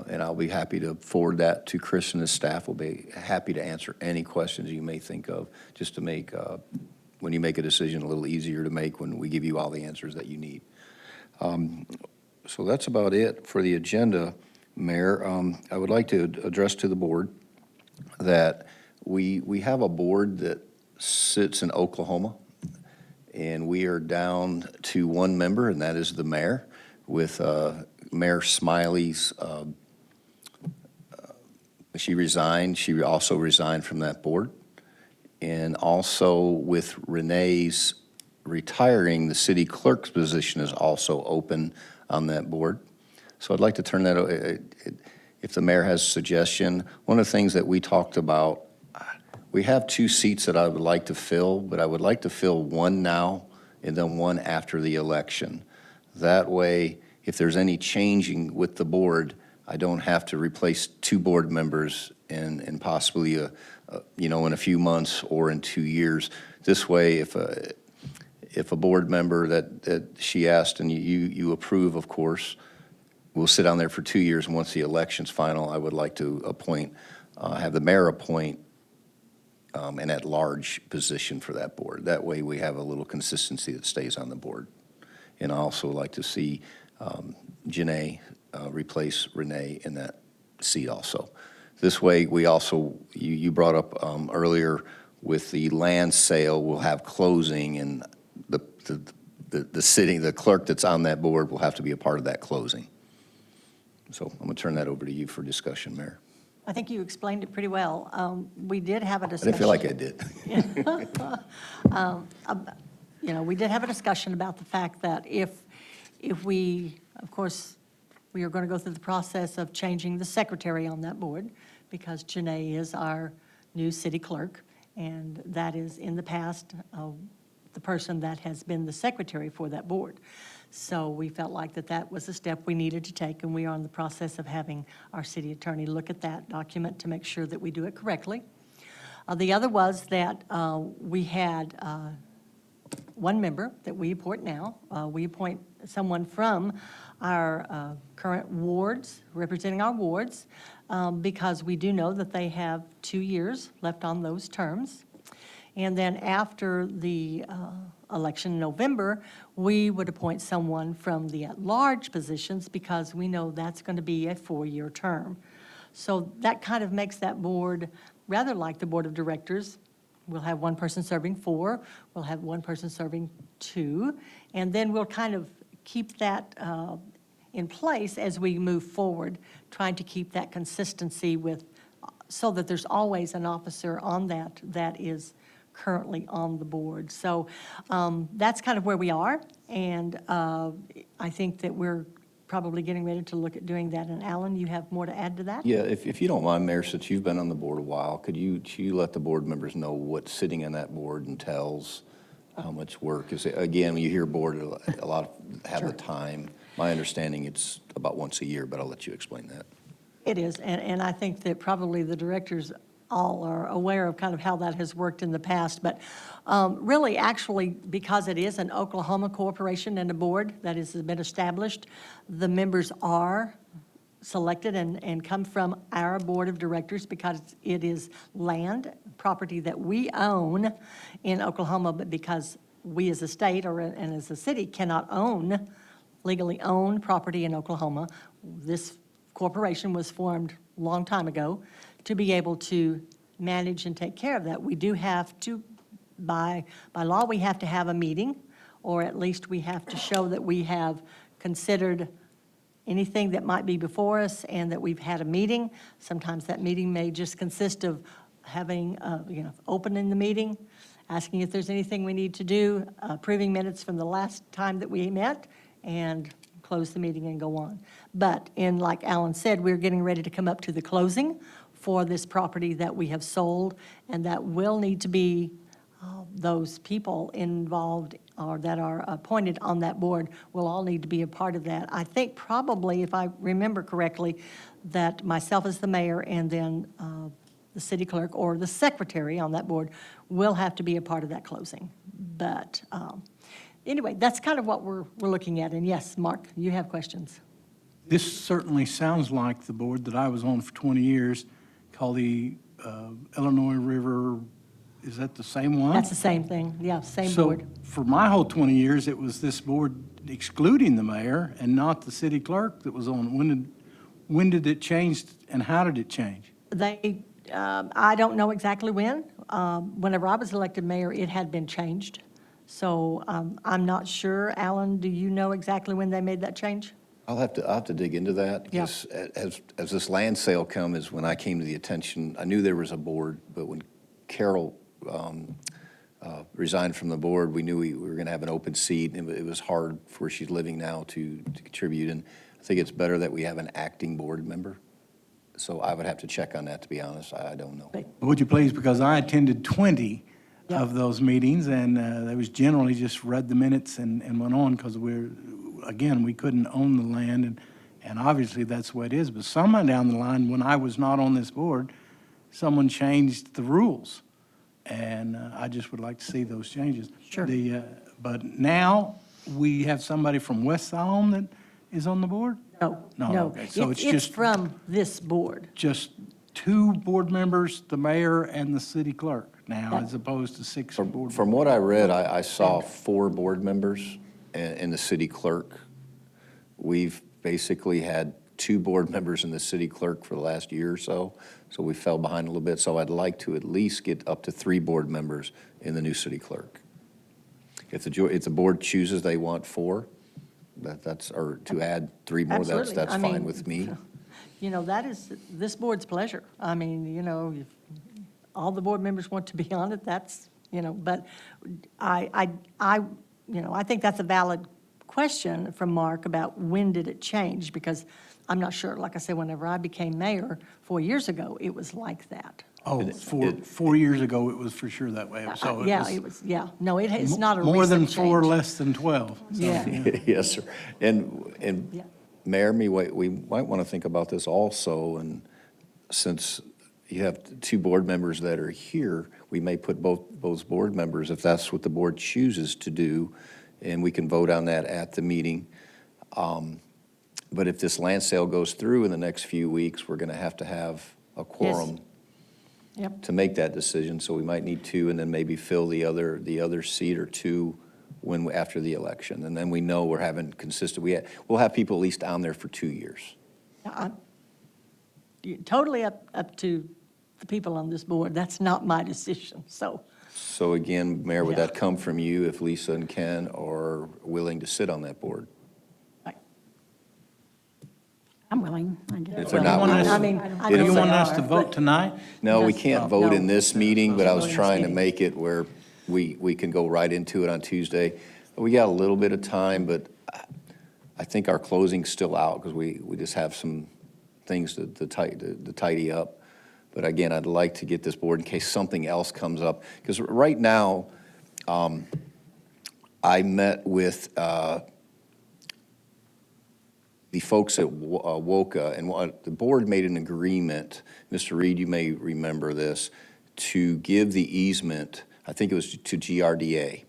and I'll be happy to forward that to Chris and his staff. We'll be happy to answer any questions you may think of, just to make, when you make a decision, a little easier to make when we give you all the answers that you need. So that's about it for the agenda, Mayor. I would like to address to the board that we have a board that sits in Oklahoma, and we are down to one member, and that is the mayor, with Mayor Smiley's, she resigned. She also resigned from that board. And also with Renee's retiring, the city clerk's position is also open on that board. So I'd like to turn that, if the mayor has a suggestion. One of the things that we talked about, we have 2 seats that I would like to fill, but I would like to fill one now and then one after the election. That way, if there's any changing with the board, I don't have to replace 2 board members and possibly, in a few months or in 2 years. This way, if a board member that she asked and you approve, of course, will sit on there for 2 years, and once the election's final, I would like to appoint, have the mayor appoint an at-large position for that board. That way, we have a little consistency that stays on the board. And I also like to see Janae replace Renee in that seat also. This way, we also, you brought up earlier with the land sale, we'll have closing, and the clerk that's on that board will have to be a part of that closing. So I'm going to turn that over to you for discussion, Mayor. I think you explained it pretty well. We did have a I discussion. didn't feel like I did. We did have a discussion about the fact that if we, of course, we are going to go through the process of changing the secretary on that board, because Janae is our new city clerk, and that is in the past the person that has been the secretary for that board. So we felt like that was a step we needed to take, and we are in the process of having our city attorney look at that document to make sure that we do it correctly. The other was that we had one member that we appoint now. We appoint someone from our current wards, representing our wards, because we do know that they have 2 years left on those terms. And then after the election in November, we would appoint someone from the at-large positions, because we know that's going to be a 4-year term. So that kind of makes that board rather like the board of directors. We'll have one person serving 4, we'll have one person serving 2, and then we'll kind of keep that in place as we move forward, trying to keep that consistency so that there's always an officer on that is currently on the board. So that's kind of where we are, and I think that we're probably getting ready to look at doing that. And Alan, you have more to add to that? Yeah, if you don't mind, Mayor, since you've been on the board a while, could you let the board members know what sitting in that board entails, how much work? Because again, when you hear board, a lot have the time. My understanding, it's about once a year, but I'll let you explain that. It is, and I think that probably the directors all are aware of kind of how that has worked in the past. But really, actually, because it is an Oklahoma corporation and a board that has been established, the members are selected and come from our board of directors, because it is land, property that we own in Oklahoma, but because we as a state and as a city cannot legally own property in Oklahoma, this corporation was formed a long time ago to be able to manage and take care of that. We do have to, by law, we have to have a meeting, or at least we have to show that we have considered anything that might be before us and that we've had a meeting. Sometimes that meeting may just consist of having, opening the meeting, asking if there's anything we need to do, approving minutes from the last time that we met, and close the meeting and go on. But like Alan said, we're getting ready to come up to the closing for this property that we have sold, and that will need to be, those people involved or that are appointed on that board will all need to be a part of that. I think probably, if I remember correctly, that myself as the mayor and then the city clerk or the secretary on that board will have to be a part of that closing. But anyway, that's kind of what we're looking at. And yes, Mark, you have questions. This certainly sounds like the board that I was on for 20 years, called the Illinois River, is that the same one? That's the same thing. Yeah, same board. So for my whole 20 years, it was this board excluding the mayor and not the city clerk that was on. When did it change and how did it change? I don't know exactly when. Whenever I was elected mayor, it had been changed. So I'm not sure. Alan, do you know exactly when they made that change? I'll have to dig into that. Yeah. Because as this land sale come is when I came to the attention, I knew there was a board, but when Carol resigned from the board, we knew we were going to have an open seat, and it was hard for where she's living now to contribute. And I think it's better that we have an acting board member. So I would have to check on that, to be honest. I don't know. Would you please, because I attended 20 of those meetings, and they was generally just read the minutes and went on, because we couldn't own the land, and obviously that's the way it is. But somehow down the line, when I was not on this board, someone changed the rules, and I just would like to see those changes. Sure. But now, we have somebody from West Salem that is on the board? No, No, no. okay. So it's It's just- from this board. Just 2 board members, the mayor and the city clerk now, as opposed to 6 board. From what I read, I saw 4 board members and the city clerk. We've basically had 2 board members and the city clerk for the last year or so, so we fell behind a little bit. So I'd like to at least get up to 3 board members in the new city clerk. If the board chooses they want 4, or to add 3 more, Absolutely. that's I fine mean, with me. You know, that is this board's pleasure. I mean, you know, if all the board members want to be on it, that's, you know, but I think that's a valid question from Mark about when did it change, because I'm not sure, like I said, whenever I became mayor 4 years ago, it was like that. Oh, 4 years ago, it was for sure that way. So No, it's not a more than recent 4, change. less than 12. So, Yeah. Yes, sir. And Yeah. Mayor, we might want to think about this also, and since you have 2 board members that are here, we may put both board members, if that's what the board chooses to do, and we can vote on that at the meeting. But if this land sale goes through in the next few weeks, we're going to have a quorum Yep. to make that decision, so we might need 2, and then maybe fill the other seat or 2 after the election. And then we know we're having consistent, we'll have people at least on there for 2 years. Totally up to the people on this board. That's not my decision, so. So again, Mayor, would Yeah. that come from you if Lisa and Ken are willing to sit on that board? I'm willing. I guess. If they're not want willing- us- I mean, I Do know you they want us are, to vote but- tonight? No, we Yes. can't vote in No. this meeting, but I was Vote in this trying to meeting. make it where we can go right into it on Tuesday. We got a little bit of time, but I think our closing's still out because we just have some things to tidy up. But again, I'd like to get this board in case something else comes up. Because right now, I met with the folks at WOCA, and the board made an agreement, Mr. Reed, you may remember this, to give the easement, I think it was to GRDA.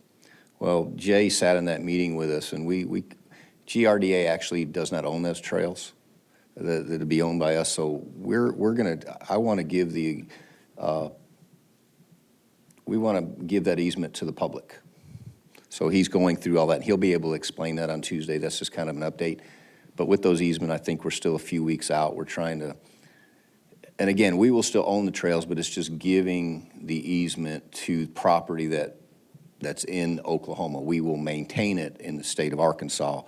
Well, Jay sat in that meeting with us, and GRDA actually does not own those trails. That'll be owned by us, so I want to give we want to give that easement to the public. So he's going through all that. He'll be able to explain that on Tuesday. That's just kind of an update. But with those easements, I think we're still a few weeks out. We're trying to, and again, we will still own the trails, but it's just giving the easement to property that's in Oklahoma. We will maintain it in the state of Arkansas.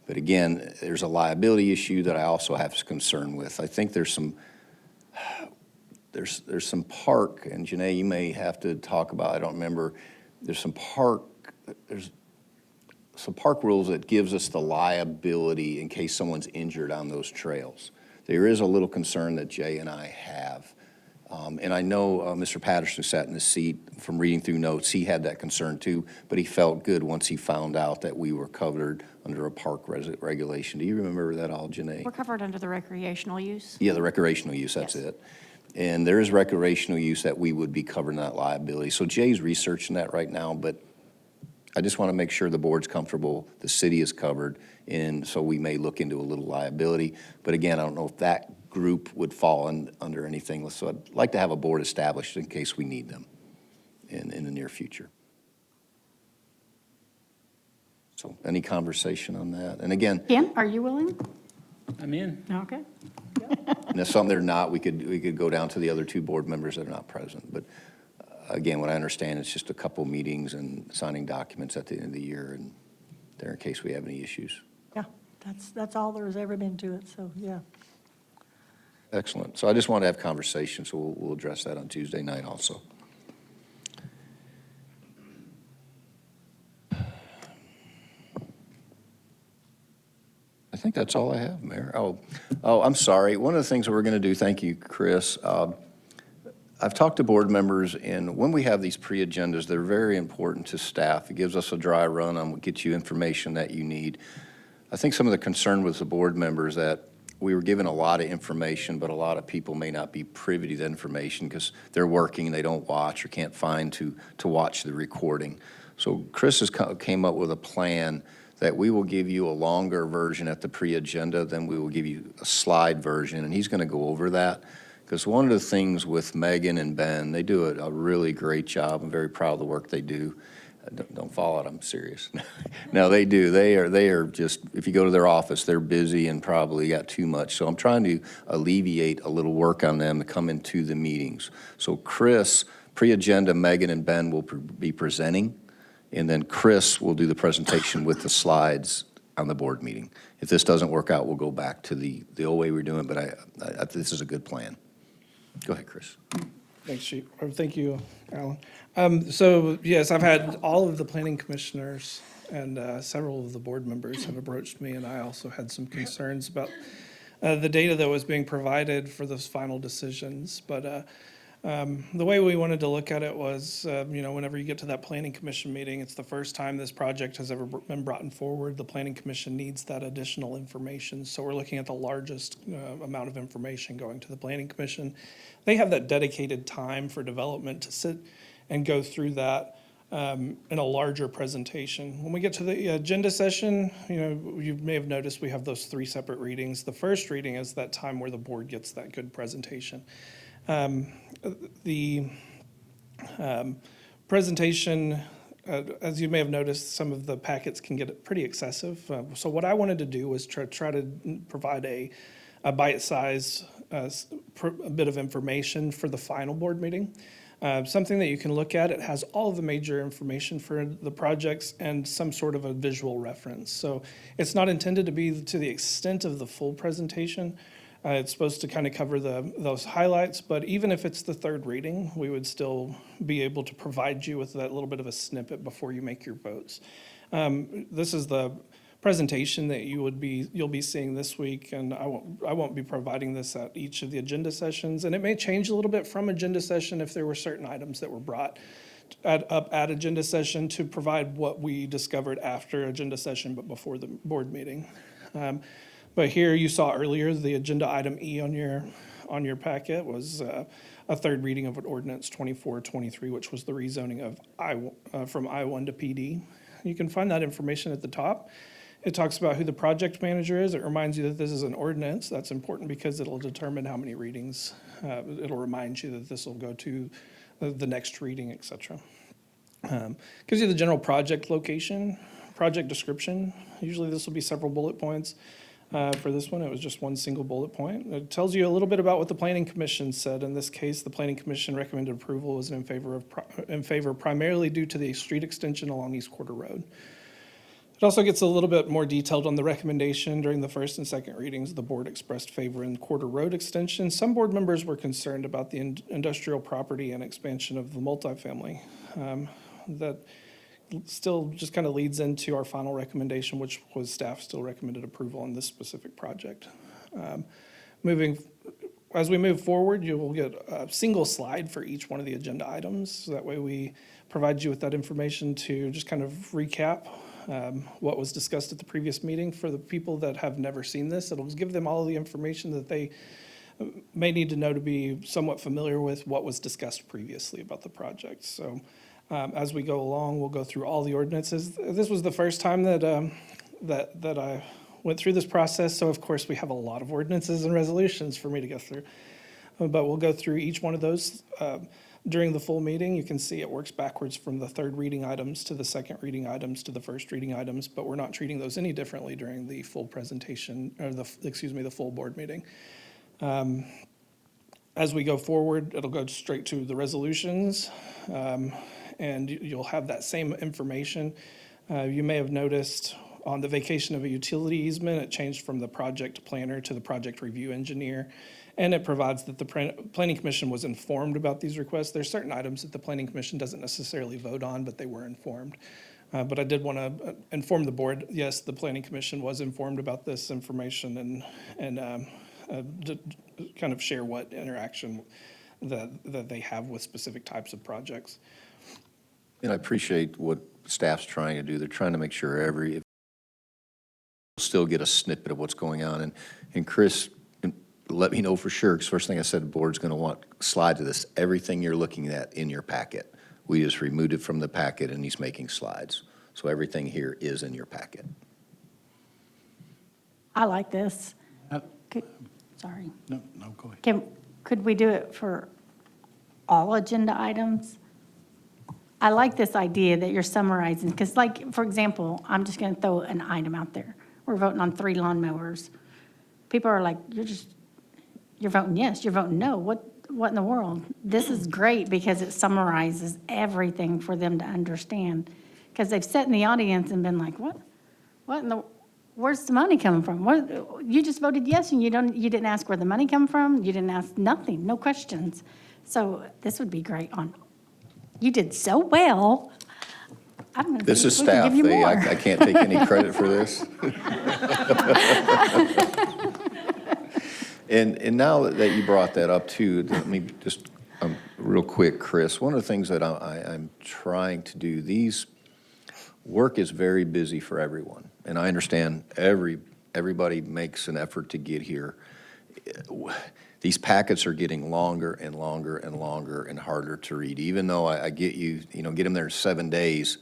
But again, there's a liability issue that I also have concern with. I think there's some park, and Janae, you may have to talk about, I don't remember, there's some park, there's so park rules, it gives us the liability in case someone's injured on those trails. There is a little concern that Jay and I have. And I know Mr. Patterson, who sat in his seat, from reading through notes, he had that concern too, but he felt good once he found out that we were covered under a park regulation. Do you remember that all, Janae? We're covered under the recreational use. Yeah, the recreational use, that's Yes. it. And there is recreational use that we would be covering that liability. So Jay's researching that right now, but I just want to make sure the board's comfortable, the city is covered, and so we may look into a little liability. But again, I don't know if that group would fall under anything. So I'd like to have a board established in case we need them in the near future. So any conversation on that? And again, Ken, are you willing? I'm in. Okay. and if some they're not, we could go down to the other two board members that are not present. But again, what I understand, it's just a couple meetings and signing documents at the end of the year, and there in case we have any issues. Yeah, that's all there's ever been to it, so, yeah. Excellent. So I just want to have conversation, so we'll address that on Tuesday night also. I think that's all I have, Mayor. Oh, I'm sorry. One of the things that we're going to do, thank you, Chris. I've talked to board members, and when we have these pre-agendas, they're very important to staff. It gives us a dry run on what gets you information that you need. I think some of the concern with the board members that we were given a lot of information, but a lot of people may not be privy to the information because they're working and they don't watch or can't find to watch the recording. So Chris has came up with a plan that we will give you a longer version at the pre-agenda, then we will give you a slide version, and he's going to go over that. Because one of the things with Megan and Ben, they do a really great job. I'm very proud of the work they do. Don't fall out, I'm serious. No, they do. They are just, if you go to their office, they're busy and probably got too much. So I'm trying to alleviate a little work on them to come into the meetings. So Chris, pre-agenda, Megan and Ben will be presenting, and then Chris will do the presentation with the slides on the board meeting. If this doesn't work out, we'll go back to the old way we're doing, but I this is a good plan. Go ahead, Chris. Thanks, Chief. Or thank you, Alan. So, yes, I've had all of the planning commissioners and several of the board members have approached me, and I also had some concerns about the data that was being provided for those final decisions. But the way we wanted to look at it was, whenever you get to that planning commission meeting, it's the first time this project has ever been brought forward. The planning commission needs that additional information. So we're looking at the largest amount of information going to the planning commission. They have that dedicated time for development to sit and go through that in a larger presentation. When we get to the agenda session, you may have noticed we have those 3 separate readings. The first reading is that time where the board gets that good presentation. The presentation, as you may have noticed, some of the packets can get pretty excessive. So what I wanted to do was try to provide a bite-sized bit of information for the final board meeting. Something that you can look at. It has all of the major information for the projects and some sort of a visual reference. So it's not intended to be to the extent of the full presentation. It's supposed to kind of cover those highlights, but even if it's the 3rd reading, we would still be able to provide you with that little bit of a snippet before you make your votes. This is the presentation that you'll be seeing this week, and I won't be providing this at each of the agenda sessions, and it may change a little bit from agenda session if there were certain items that were brought up at agenda session to provide what we discovered after agenda session but before the board meeting. But here you saw earlier the agenda item E on your packet was a 3rd reading of an ordinance 2423, which was the rezoning of from I-1 to PD. You can find that information at the top. It talks about who the project manager is. It reminds you that this is an ordinance. That's important because it'll determine how many readings. It'll remind you that this will go to the next reading, et cetera. Gives you the general project location, project description. Usually this will be several bullet points. For this one, it was just one single bullet point. It tells you a little bit about what the Planning Commission said. In this case, the Planning Commission recommended approval was in favor primarily due to the street extension along East Quarter Road. It also gets a little bit more detailed on the recommendation. During the 1st and 2nd readings, the board expressed favor in Quarter Road extension. Some board members were concerned about the industrial property and expansion of the multifamily. That still just kind of leads into our final recommendation, which was staff still recommended approval on this specific project. As we move forward, you will get a single slide for each one of the agenda items. So that way we provide you with that information to just kind of recap what was discussed at the previous meeting. For the people that have never seen this, it'll give them all the information that they may need to know to be somewhat familiar with what was discussed previously about the project. So as we go along, we'll go through all the ordinances. This was the first time that I went through this process, so of course we have a lot of ordinances and resolutions for me to go through. But we'll go through each one of those during the full meeting. You can see it works backwards from the third reading items to the second reading items to the first reading items, but we're not treating those any differently during the full presentation, or the full board meeting. As we go forward, it'll go straight to the resolutions, and you'll have that same information. You may have noticed on the vacation of a utility easement, it changed from the project planner to the project review engineer, and it provides that the planning commission was informed about these requests. There's certain items that the planning commission doesn't necessarily vote on, but they were informed. But I did want to inform the board, yes, the planning commission was informed about this information, and kind of share what interaction that they have with specific types of projects. And I appreciate what staff's trying to do. They're trying to make sure still get a snippet of what's going on. And Chris, let me know for sure, because first thing I said, the board's going to want slides of this. Everything you're looking at in your packet. We just removed it from the packet, and he's making slides. So everything here is in your packet. I like this. Uh, Sorry. No, go ahead. Could we do it for all agenda items? I like this idea that you're summarizing, because like, for example, I'm just going to throw an item out there. We're voting on 3 lawnmowers. People are like, you're voting yes, you're voting no. What in the world? This is great because it summarizes everything for them to understand. Because they've sat in the audience and been like, where's the money coming from? You just voted yes and you didn't ask where the money come from. You didn't ask nothing, no questions. So this would be great you did so well. I'm gonna This see is if we can staff. give you more. I can't take any credit for this. And now that you brought that up too, let me just, real quick, Chris, one of the things that I'm trying to do, work is very busy for everyone. And I understand everybody makes an effort to get here. These packets are getting longer and longer and longer and harder to read. Even though I get get them there in 7 days,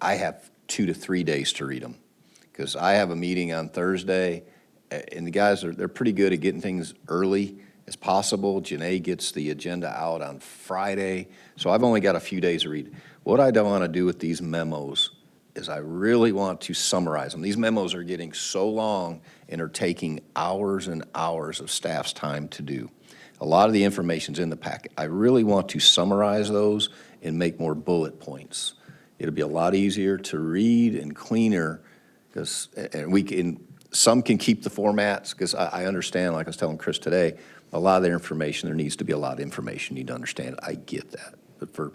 I have 2 to 3 days to read them. Because I have a meeting on Thursday, and the guys, they're pretty good at getting things early as possible. Janae gets the agenda out on Friday, so I've only got a few days to read. What I don't want to do with these memos is I really want to summarize them. These memos are getting so long and are taking hours and hours of staff's time to do. A lot of the information's in the packet. I really want to summarize those and make more bullet points. It'll be a lot easier to read and cleaner, because, and some can keep the formats, because I understand, like I was telling Chris today, a lot of their information, there needs to be a lot of information you need to understand. I get that. But for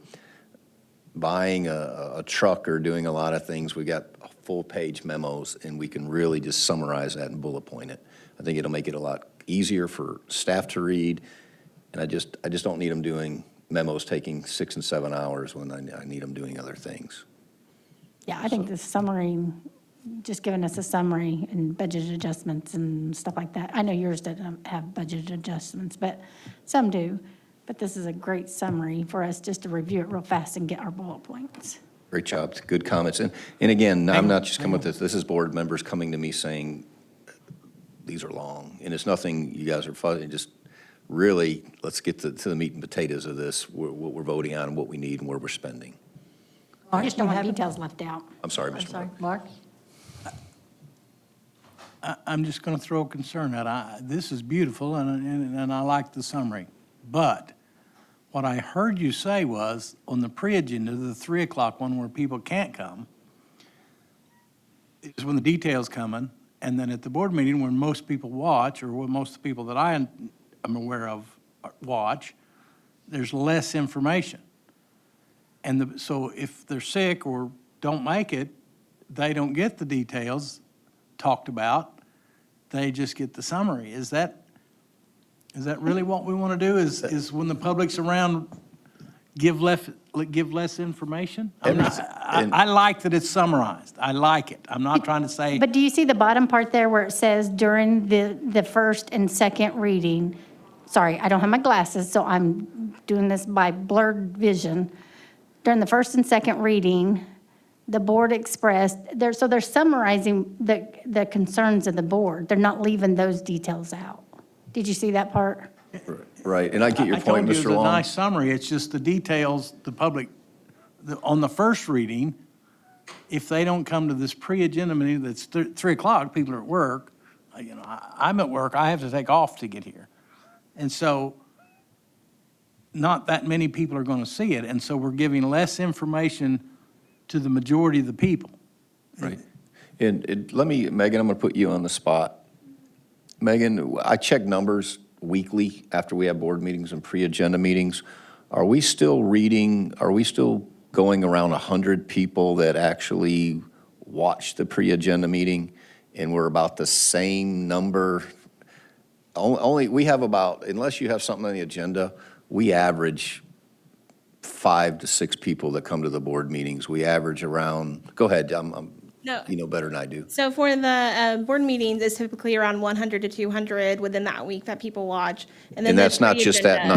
buying a truck or doing a lot of things, we got full-page memos, and we can really just summarize that and bullet point it. I think it'll make it a lot easier for staff to read, and I just don't need them doing memos taking 6 and 7 hours when I need them doing other things. Yeah, I think the summary, just giving us a summary and budget adjustments and stuff like that. I know yours doesn't have budget adjustments, but some do. But this is a great summary for us just to review it real fast and get our bullet points. Great job, good comments. And again, I'm not just coming with this, this is board members coming to me saying, these are long, and it's nothing you guys are fuzzy, just really, let's get to the meat and potatoes of this, what we're voting on, and what we need, and where we're spending. I just don't you want have- details left out. I'm sorry, I'm Mr. sorry, Moore. Mark? I'm just going to throw a concern out. This is beautiful, and I like the summary. But what I heard you say was, on the pre-agenda, the 3 o'clock one where people can't come, is when the details come in, and then at the board meeting, when most people watch, or when most of the people that I am aware of watch, there's less information. And so if they're sick or don't make it, they don't get the details talked about. They just get the summary. Is that really what we want to do? Is when the public's around, give less information? I like that it's summarized. I like it. I'm not trying to say, But do you see the bottom part there where it says during the first and second reading? Sorry, I don't have my glasses, so I'm doing this by blurred vision. During the first and second reading, the board expressed, so they're summarizing the concerns of the board. They're not leaving those details out. Did you see that part? Right, and I get your I point, told you Mr. it's a Long. nice summary. It's just the details, the public, on the first reading, if they don't come to this pre-agenda meeting that's 3 o'clock, people are at work, I'm at work, I have to take off to get here. And so not that many people are going to see it, and so we're giving less information to the majority of the people. Right. And let me, Megan, I'm going to put you on the spot. Megan, I check numbers weekly after we have board meetings and pre-agenda meetings. Are we still going around 100 people that actually watch the pre-agenda meeting? And we're about the same number? Only, we have about, unless you have something on the agenda, we average 5 to 6 people that come to the board meetings. We average around, go ahead, No. you know better than I do. So for the board meetings, it's typically around 100 to 200 within that week that people watch. then And the that's not just that pre-agenda,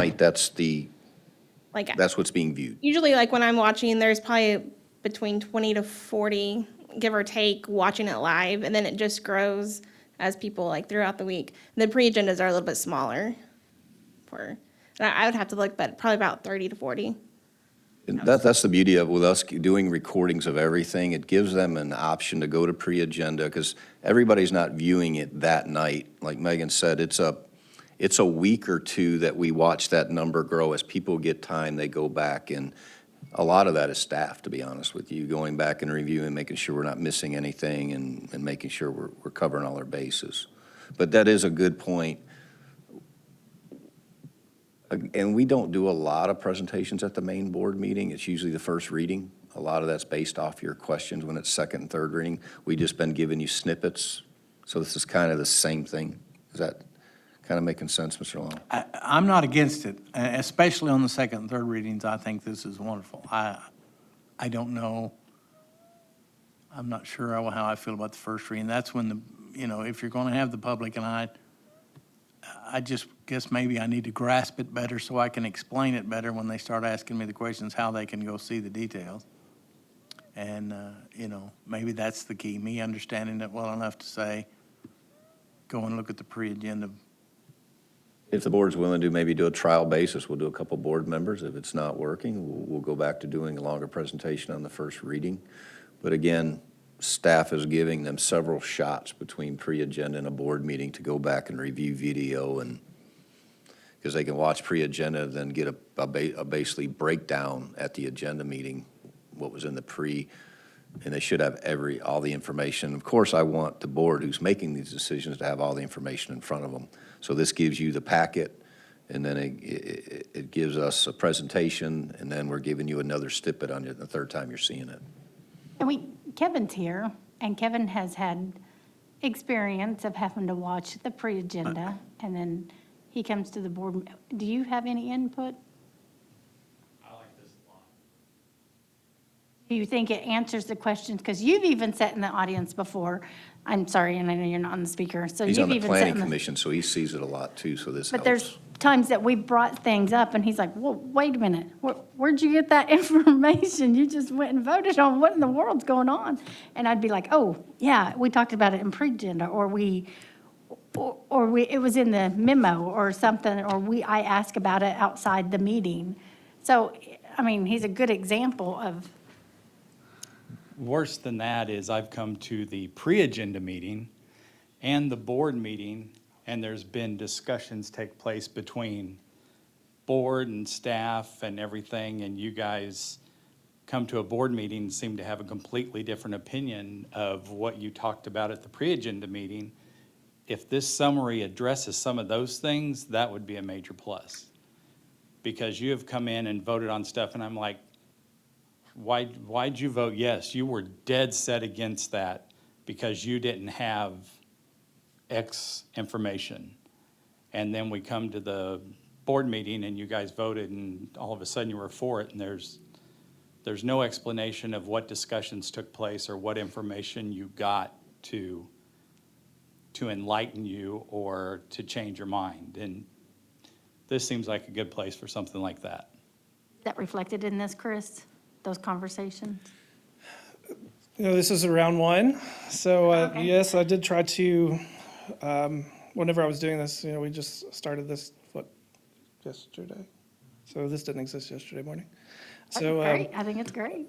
night, that's what's being viewed. Usually, like when I'm watching, there's probably between 20 to 40, give or take, watching it live, and then it just grows as people like throughout the week. The pre-agendas are a little bit smaller. I would have to look, but probably about 30 to 40. And that's the beauty of with us doing recordings of everything. It gives them an option to go to pre-agenda because everybody's not viewing it that night. Like Megan said, it's a week or two that we watch that number grow. As people get time, they go back, and a lot of that is staff, to be honest with you, going back and reviewing, making sure we're not missing anything and making sure we're covering all our bases. But that is a good point. And we don't do a lot of presentations at the main board meeting. It's usually the first reading. A lot of that's based off your questions when it's second and third reading. We've just been giving you snippets. So this is kind of the same thing. Is that kind of making sense, Mr. Long? I'm not against it, especially on the second and third readings. I think this is wonderful. I don't know. I'm not sure how I feel about the first reading. That's when if you're going to have the public, and I just guess maybe I need to grasp it better so I can explain it better when they start asking me the questions, how they can go see the details. And, maybe that's the key, me understanding it well enough to say, go and look at the pre-agenda. If the board's willing to maybe do a trial basis, we'll do a couple board members. If it's not working, we'll go back to doing a longer presentation on the first reading. But again, staff is giving them several shots between pre-agenda and a board meeting to go back and review video, and because they can watch pre-agenda, then get a basically breakdown at the agenda meeting, what was in the pre, and they should have all the information. Of course, I want the board who's making these decisions to have all the information in front of them. So this gives you the packet, and then it gives us a presentation, and then we're giving you another snippet on it the third time you're seeing it. And Kevin's here, and Kevin has had experience of having to watch the pre-agenda, and then he comes to the board. Do you have any input? I like this a lot. Do you think it answers the questions? Because you've even sat in the audience before. I'm sorry, and I know you're not on the speaker, so He's you've on the even sat planning in the. commission, so he sees it a lot too, so this But helps. there's times that we brought things up, and he's like, well, wait a minute, where'd you get that information? You just went and voted on, what in the world's going on? And I'd be like, oh, yeah, we talked about it in pre-agenda, or it was in the memo or something, or I asked about it outside the meeting. So, I mean, he's a good example of. Worse than that is I've come to the pre-agenda meeting and the board meeting, and there's been discussions take place between board and staff and everything, and you guys come to a board meeting and seem to have a completely different opinion of what you talked about at the pre-agenda meeting. If this summary addresses some of those things, that would be a major plus. Because you have come in and voted on stuff, and I'm like, why'd you vote yes? You were dead set against that because you didn't have X information. And then we come to the board meeting and you guys voted and all of a sudden you were for it and there's no explanation of what discussions took place or what information you got to enlighten you or to change your mind. And this seems like a good place for something like that. Is that reflected in this, Chris, those conversations? This is round one. So, Okay. yes, I did try to, whenever I was doing this, we just started this, yesterday? So this didn't exist yesterday morning. So, Great, I think it's great.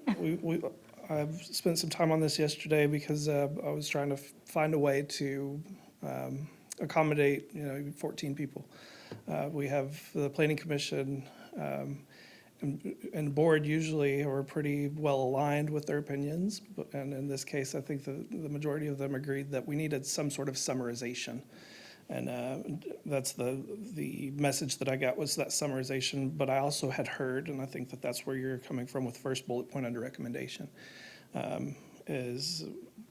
I've spent some time on this yesterday because I was trying to find a way to accommodate, 14 people. We have the planning commission and board usually are pretty well aligned with their opinions. And in this case, I think the majority of them agreed that we needed some sort of summarization. And that's the message that I got was that summarization, but I also had heard, and I think that that's where you're coming from with first bullet point under recommendation, is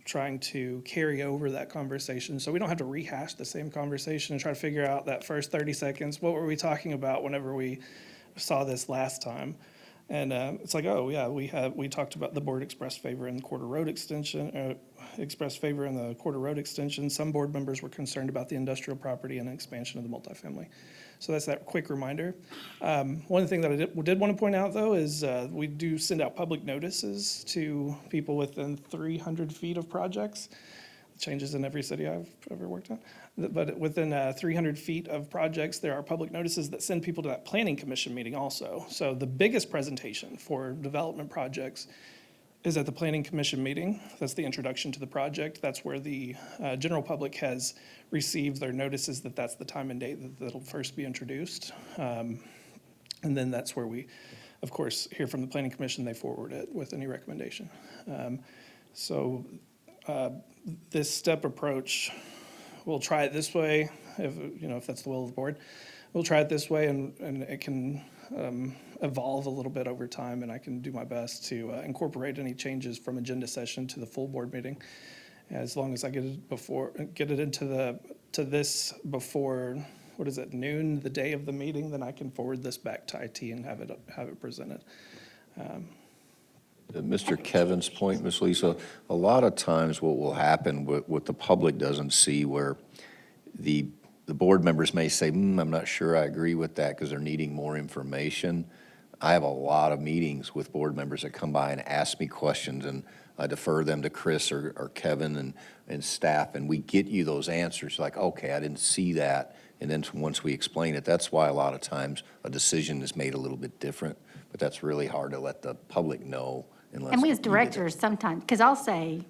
trying to carry over that conversation so we don't have to rehash the same conversation and try to figure out that first 30 seconds, what were we talking about whenever we saw this last time? And it's like, oh, yeah, we talked about the board expressed favor in Quarter Road extension, expressed favor in the Quarter Road extension. Some board members were concerned about the industrial property and expansion of the multifamily. So that's that quick reminder. One thing that I did want to point out, though, is we do send out public notices to people within 300 feet of projects. It changes in every city I've ever worked in. But within 300 feet of projects, there are public notices that send people to that planning commission meeting also. So the biggest presentation for development projects is at the planning commission meeting. That's the introduction to the project. That's where the general public has received their notices that that's the time and date that'll first be introduced. And then that's where we, of course, hear from the planning commission. They forward it with any recommendation. This step approach, we'll try it this way, if that's the will of the board. We'll try it this way, and it can evolve a little bit over time, and I can do my best to incorporate any changes from agenda session to the full board meeting. As long as I get it into this before, noon, the day of the meeting, then I can forward this back to IT and have it presented. Mr. Kevin's point, Ms. Lisa, a lot of times what will happen, what the public doesn't see, where the board members may say, I'm not sure I agree with that because they're needing more information. I have a lot of meetings with board members that come by and ask me questions, and I defer them to Chris or Kevin and staff, and we get you those answers like, okay, I didn't see that. And then once we explain it, that's why a lot of times a decision is made a little bit different, but that's really hard to let the public know unless. And we as you get it. directors sometimes, because I'll say,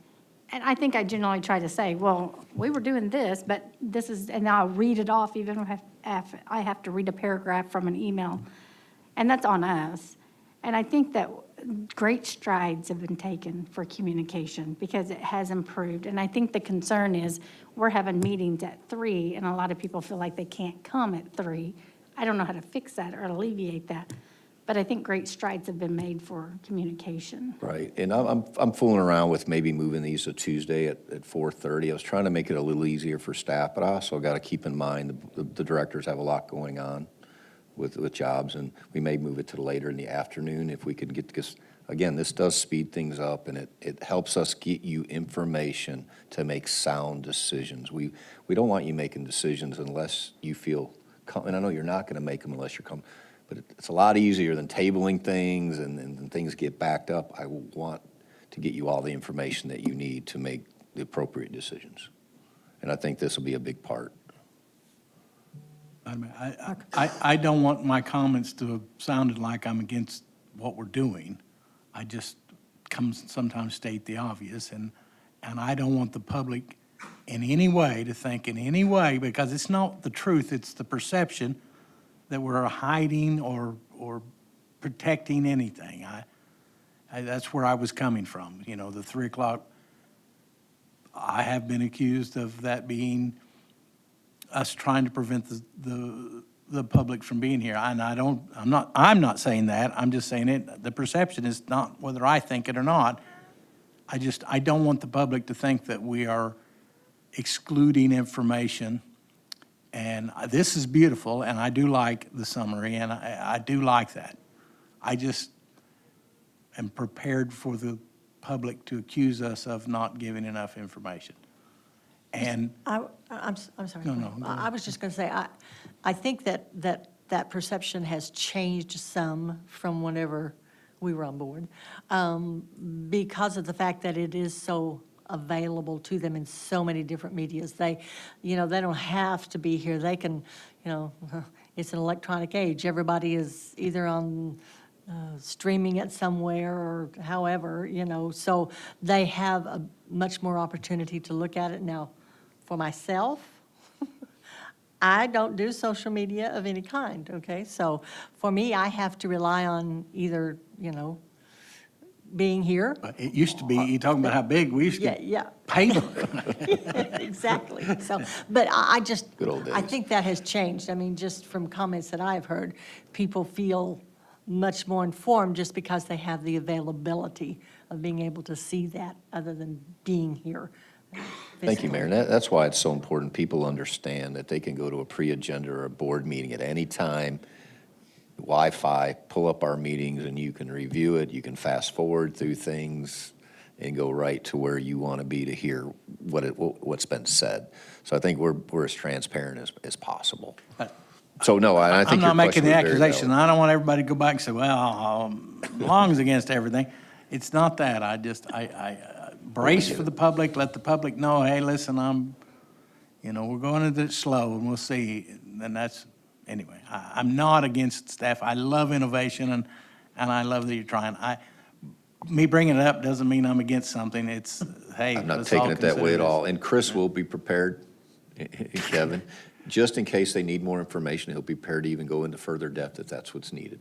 and I think I generally try to say, well, we were doing this, but this is, and I'll read it off even if I have to read a paragraph from an email, and that's on us. And I think that great strides have been taken for communication because it has improved. And I think the concern is we're having meetings at 3, and a lot of people feel like they can't come at 3. I don't know how to fix that or alleviate that. But I think great strides have been made for communication. Right, and I'm fooling around with maybe moving these to Tuesday at 4:30. I was trying to make it a little easier for staff, but I also got to keep in mind the directors have a lot going on with jobs, and we may move it to later in the afternoon if we could get, because again, this does speed things up, and it helps us get you information to make sound decisions. We don't want you making decisions unless you feel, and I know you're not going to make them unless you're coming. But it's a lot easier than tabling things and things get backed up. I want to get you all the information that you need to make the appropriate decisions. And I think this will be a big part. I don't want my comments to have sounded like I'm against what we're doing. I just sometimes state the obvious, and I don't want the public in any way to think in any way, because it's not the truth, it's the perception that we're hiding or protecting anything. That's where I was coming from. The 3 o'clock, I have been accused of that being us trying to prevent the the public from being here. And I'm not saying that. I'm just saying it, the perception is not whether I think it or not. I don't want the public to think that we are excluding information. And this is beautiful, and I do like the summary, and I do like that. I just am prepared for the public to accuse us of not giving enough information. And I'm sorry. No, no, go I was just going to say, I think that perception has changed some from whenever we were on board, because of the fact that it is so available to them in so many different medias. They don't have to be here. They can, it's an electronic age. Everybody is either on streaming it somewhere or however, so they have a much more opportunity to look at it. Now, for myself, I don't do social media of any kind, okay? So for me, I have to rely on either, being here. it used to be, you're talking about how big, we used to Yeah, get yeah. paper. Exactly. So, but I just, Good old I days. think that has changed. I mean, just from comments that I've heard, people feel much more informed just because they have the availability of being able to see that other than being here. Thank you, Mayor. And that's why it's so important people understand that they can go to a pre-agenda or a board meeting at any time, Wi-Fi, pull up our meetings, and you can review it. You can fast forward through things and go right to where you want to be to hear what's been said. So I think we're as transparent as possible. So, no, I think I'm your not making question the was very accusation. valid. I don't want everybody to go back and say, well, Long's against everything. It's not that. I brace for the public, let the public know, hey, listen, we're going into it slow and we'll see. And that's, anyway, I'm not against staff. I love innovation and I love that you're trying. Me bringing it up doesn't mean I'm against something. It's, hey, I'm not let's all taking it that way consider at this. all. And Chris will be prepared, Kevin, just in case they need more information, he'll be prepared to even go into further depth if that's what's needed.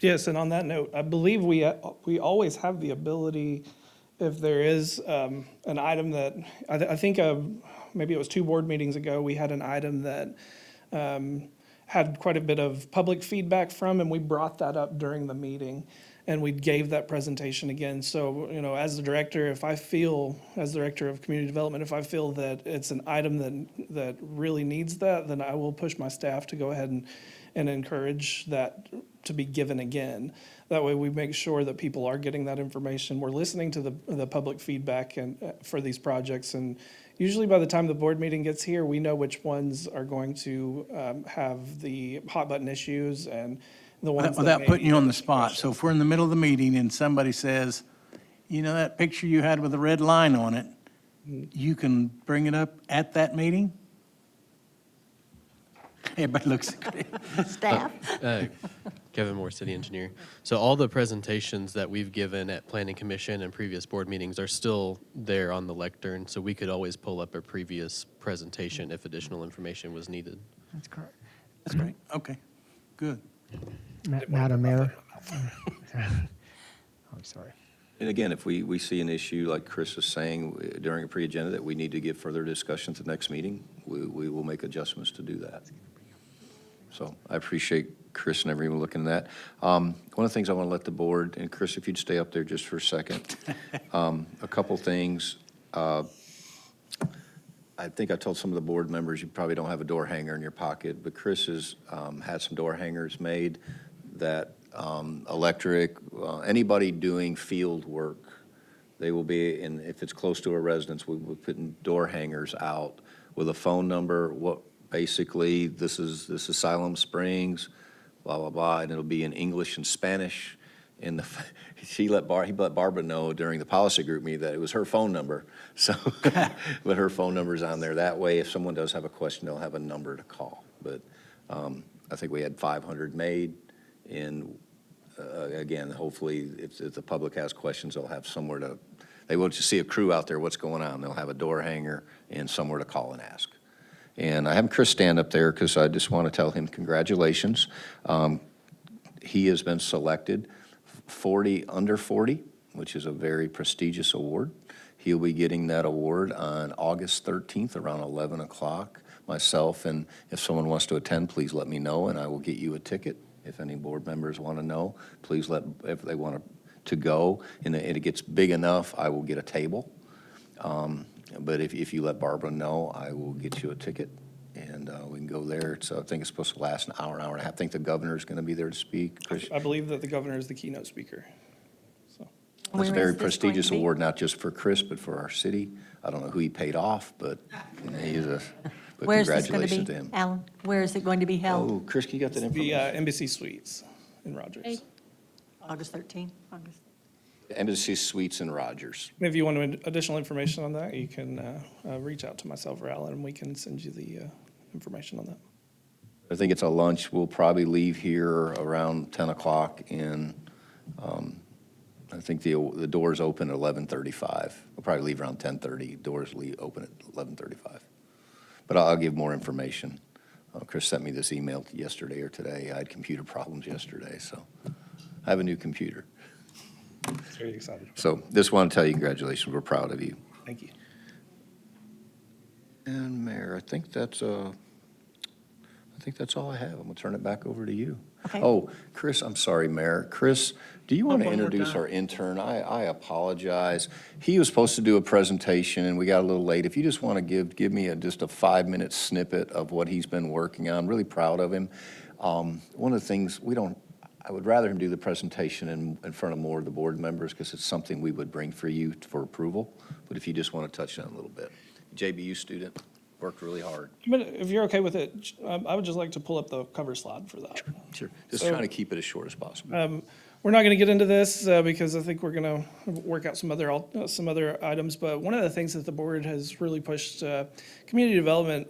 Yes, and on that note, I believe we always have the ability, if there is an item that, I think maybe it was 2 board meetings ago, we had an item that had quite a bit of public feedback from, and we brought that up during the meeting, and we gave that presentation again. So, as the director, as director of community development, if I feel that it's an item that really needs that, then I will push my staff to go ahead and encourage that to be given again. That way we make sure that people are getting that information. We're listening to the public feedback and for these projects. And usually by the time the board meeting gets here, we know which ones are going to have the hot button issues and the ones that Without may putting you on the need spot, so if we're in the middle of the meeting and somebody says, that picture you had with the red line on it, you can bring it up at that meeting? Everybody looks great. Staff. Kevin Moore, city engineer. So all the presentations that we've given at Planning Commission and previous board meetings are still there on the lectern, so we could always pull up a previous presentation if additional information was needed. That's correct. That's great, okay, good. Madam Mayor? I'm sorry. And again, if we see an issue, like Chris is saying, during a pre-agenda that we need to give further discussion at the next meeting, we will make adjustments to do that. So I appreciate Chris and everyone looking at that. One of the things I want to let the board, and Chris, if you'd stay up there just for a second, a couple things. I think I told some of the board members you probably don't have a door hanger in your pocket, but Chris has had some door hangers made that electric, anybody doing field work, they will be, and if it's close to a residence, we will put door hangers out with a phone number, basically, this is Siloam Springs, blah, blah, blah, and it'll be in English and Spanish. And he let Barbara know during the policy group meeting that it was her phone number. So, but her phone number's on there. That way, if someone does have a question, they'll have a number to call. But I think we had 500 made, and again, hopefully, if the public has questions, they'll have somewhere to, they will just see a crew out there, what's going on. They'll have a door hanger and somewhere to call and ask. And I have Chris stand up there because I just want to tell him congratulations. He has been selected 40 under 40, which is a very prestigious award. He'll be getting that award on August 13th around 11 o'clock myself, and if someone wants to attend, please let me know, and I will get you a ticket. If any board members want to know, please if they want to go, and it gets big enough, I will get a table. But if you let Barbara know, I will get you a ticket, and we can go there. So I think it's supposed to last an hour and a half. I think the governor's going to be there to speak. Chris- I believe that the governor is the keynote speaker. It's Where a is very this going to prestigious be? award, not just for Chris, but for our city. I don't know who he paid off, but but Where's this going to congratulations be, to him. Alan? Where is it going to be held? Oh, Chris, you got that The information? Embassy Suites in Rogers. August 13th? August. Embassy Suites in Rogers. If you want additional information on that, you can reach out to myself or Alan, and we can send you the information on that. I think it's a lunch. We'll probably leave here around 10 o'clock, and I think the doors open at 11:35. We'll probably leave around 10:30. Doors open at 11:35. But I'll give more information. Chris sent me this email yesterday or today. I had computer problems yesterday, so I have a new computer. Very excited. So just want to tell you congratulations. We're proud of you. Thank you. And Mayor, I think that's all I have. I'm going to turn it back over to you. Okay. Oh, Chris, I'm sorry, Mayor. Chris, do you want to one more introduce time. our intern? I apologize. He was supposed to do a presentation, and we got a little late. If you just want to give me just a 5-minute snippet of what he's been working on, really proud of him. One of the things, I would rather him do the presentation in front of more of the board members, because it's something we would bring for you for approval. But if you just want to touch on it a little bit. JBU student, worked really hard. But if you're okay with it, I would just like to pull up the cover slide for that. Sure. Just So- trying to keep it as short as possible. We're not going to get into this because I think we're going to work out some other items. But one of the things that the board has really pushed community development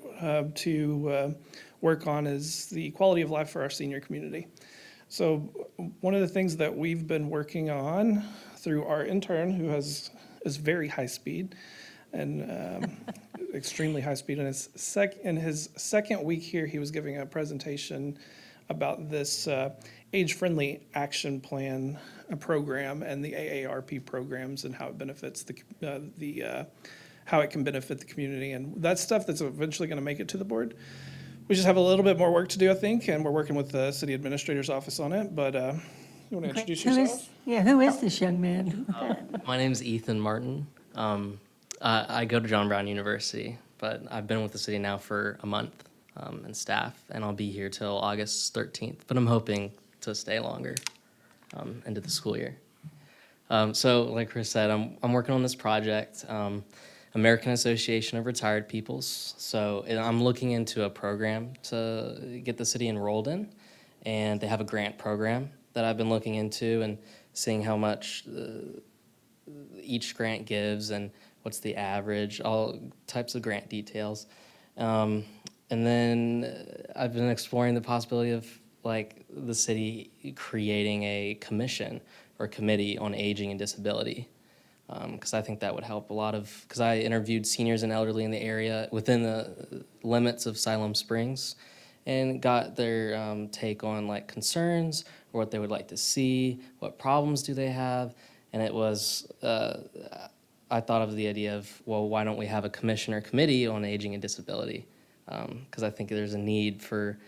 to work on is the quality of life for our senior community. So one of the things that we've been working on through our intern, who is very high speed and extremely high speed. In his second week here, he was giving a presentation about this age-friendly action plan program and the AARP programs and how it benefits how it can benefit the community. And that's stuff that's eventually going to make it to the board. We just have a little bit more work to do, I think, and we're working with the city administrator's office on it. But you want to introduce yourself? Who is this young man? My name's Ethan Martin. I go to John Brown University, but I've been with the city now for a month and staff, and I'll be here till August 13th, but I'm hoping to stay longer into the school year. So like Chris said, I'm working on this project, American Association of Retired Peoples. So I'm looking into a program to get the city enrolled in, and they have a grant program that I've been looking into and seeing how much each grant gives and what's the average, all types of grant details. And then I've been exploring the possibility of like the city creating a commission or committee on aging and disability. Because I think that would help a lot because I interviewed seniors and elderly in the area within the limits of Siloam Springs and got their take on like concerns or what they would like to see, what problems do they have. And it was, I thought of the idea of, well, why don't we have a commission or committee on aging and disability? Because I think there's a need for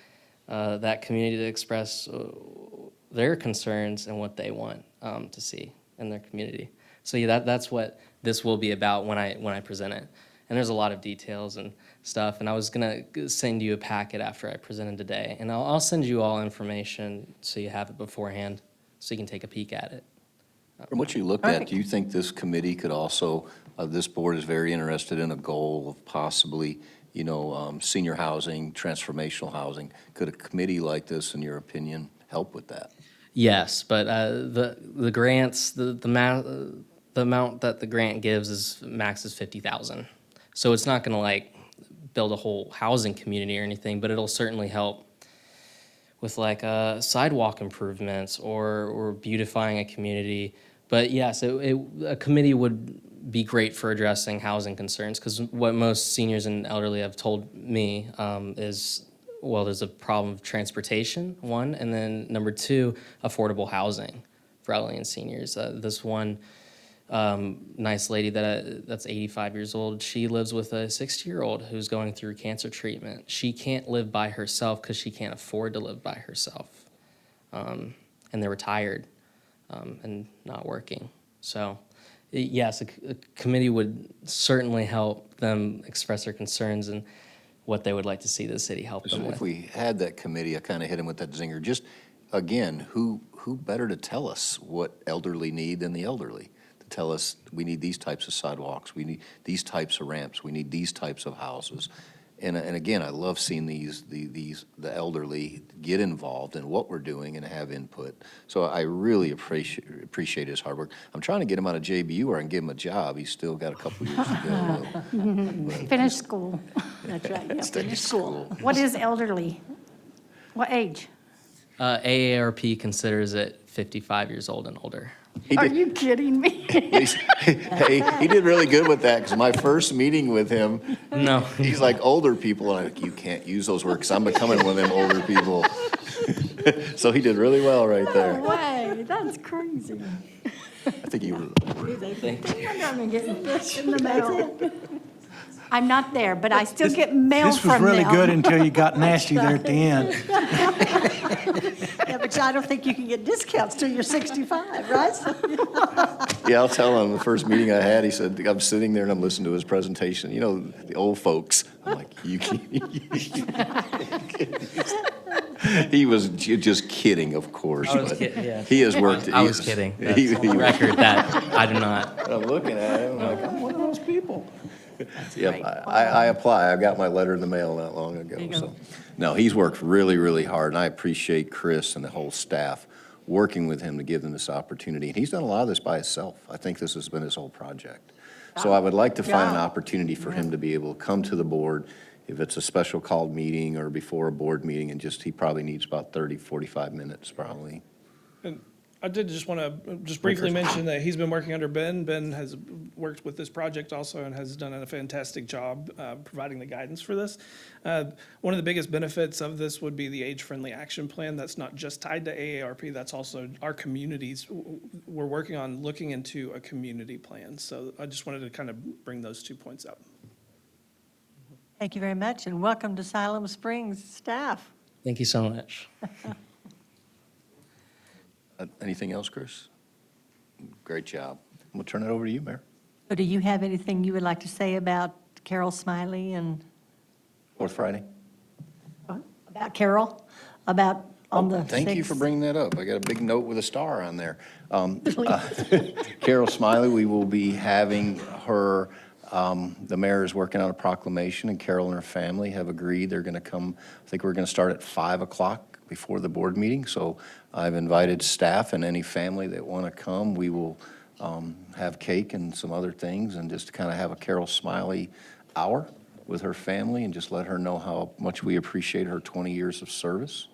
that community to express their concerns and what they want to see in their community. So yeah, that's what this will be about when I present it. And there's a lot of details and stuff. And I was gonna send you a packet after I presented today, and I'll send you all information so you have it beforehand, so you can take a peek at it. From what you looked at, do you think this committee could also, this board is very interested in a goal of possibly, senior housing, transformational housing. Could a committee like this, in your opinion, help with that? Yes, but the grants, the amount that the grant gives is max is $50,000. So it's not gonna like build a whole housing community or anything, but it'll certainly help with like sidewalk improvements or beautifying a community. But yes, a committee would be great for addressing housing concerns, because what most seniors and elderly have told me is, well, there's a problem of transportation, one, and then number two, affordable housing for elderly and seniors. This one nice lady that's 85 years old. She lives with a 60-year-old who's going through cancer treatment. She can't live by herself because she can't afford to live by herself. And they're retired and not working. So, yes, a committee would certainly help them express their concerns and what they would like to see the city help them If with. we had that committee, I kind of hit him with that zinger. Just, again, who better to tell us what elderly need than the elderly? To tell us, we need these types of sidewalks, we need these types of ramps, we need these types of houses. And again, I love seeing the elderly get involved in what we're doing and have input. So I really appreciate his hard work. I'm trying to get him out of JBU where I can give him a job. He's still got a couple years to go. Finish school. That's right, yeah, Stay in finish school. What is elderly? What age? AARP considers it 55 years old and older. Are you kidding me? Hey, he did really good with that, because my first meeting with him, No. he's like, older people, and I'm like, you can't use those words, 'cause I'm becoming one of them older people. So he did really well right No there. way, that's crazy. I think he was. I'm getting this in the mail. I'm not there, but I still get mail This was from really them. good until you got nasty there at the end. Yeah, but I don't think you can get discounts till you're 65, right? Yeah, I'll tell him, the first meeting I had, he said, I'm sitting there and I'm listening to his presentation, you know, the old folks. I'm like, you can't. He was just kidding, of course. I was but kidding, yeah. He has worked. I was kidding. That's on the record that I do not. I'm looking at him, I'm like, I'm one of those people. Yep, I apply. I got my letter in the mail not long ago, you go. so. No, he's worked really, really hard, and I appreciate Chris and the whole staff working with him to give them this opportunity. And he's done a lot of this by himself. I think this has been his whole project. So I would like to find an Yeah. opportunity for him to be able to come to the board, if it's a special called meeting or before a board meeting, and just, he probably needs about 30, 45 minutes, probably. And I did just want to just briefly mention that he's been working under Ben. Ben has worked with this project also and has done a fantastic job providing the guidance for this. One of the biggest benefits of this would be the age-friendly action plan. That's not just tied to AARP, that's also our communities. We're working on looking into a community plan. So I just wanted to kind of bring those 2 points up. Thank you very much, and welcome to Siloam Springs staff. Thank you so much. Anything else, Chris? Great job. I'm going to turn it over to you, Mayor. So do you have anything you would like to say about Carol Smiley and Fourth Friday? about Carol, about on the 6th? Thank you for bringing that up. I got a big note with a star on there. Carol Smiley, we will be having her, the mayor is working on a proclamation, and Carol and her family have agreed they're going to come, I think we're going to start at 5 o'clock before the board meeting. So I've invited staff and any family that want to come. We will have cake and some other things, and just kind of have a Carol Smiley hour with her family, and just let her know how much we appreciate her 20 years of service.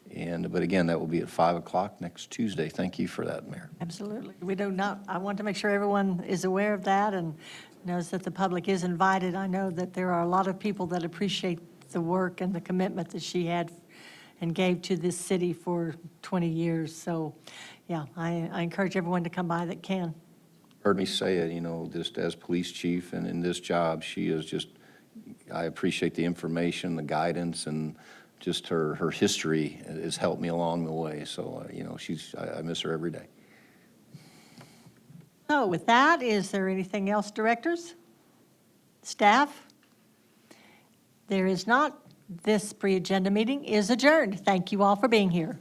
But again, that will be at 5 o'clock next Tuesday. Thank you for that, Mayor. Absolutely. We do not, I want to make sure everyone is aware of that and knows that the public is invited. I know that there are a lot of people that appreciate the work and the commitment that she had and gave to this city for 20 years. So, yeah, I encourage everyone to come by that can. Heard me say it, you know, just as police chief and in this job, she is just, I appreciate the information, the guidance, and just her history has helped me along the way. So, you know, I miss her every day. So with that, is there anything else, directors? Staff? There is not. This pre-agenda meeting is adjourned. Thank you all for being here.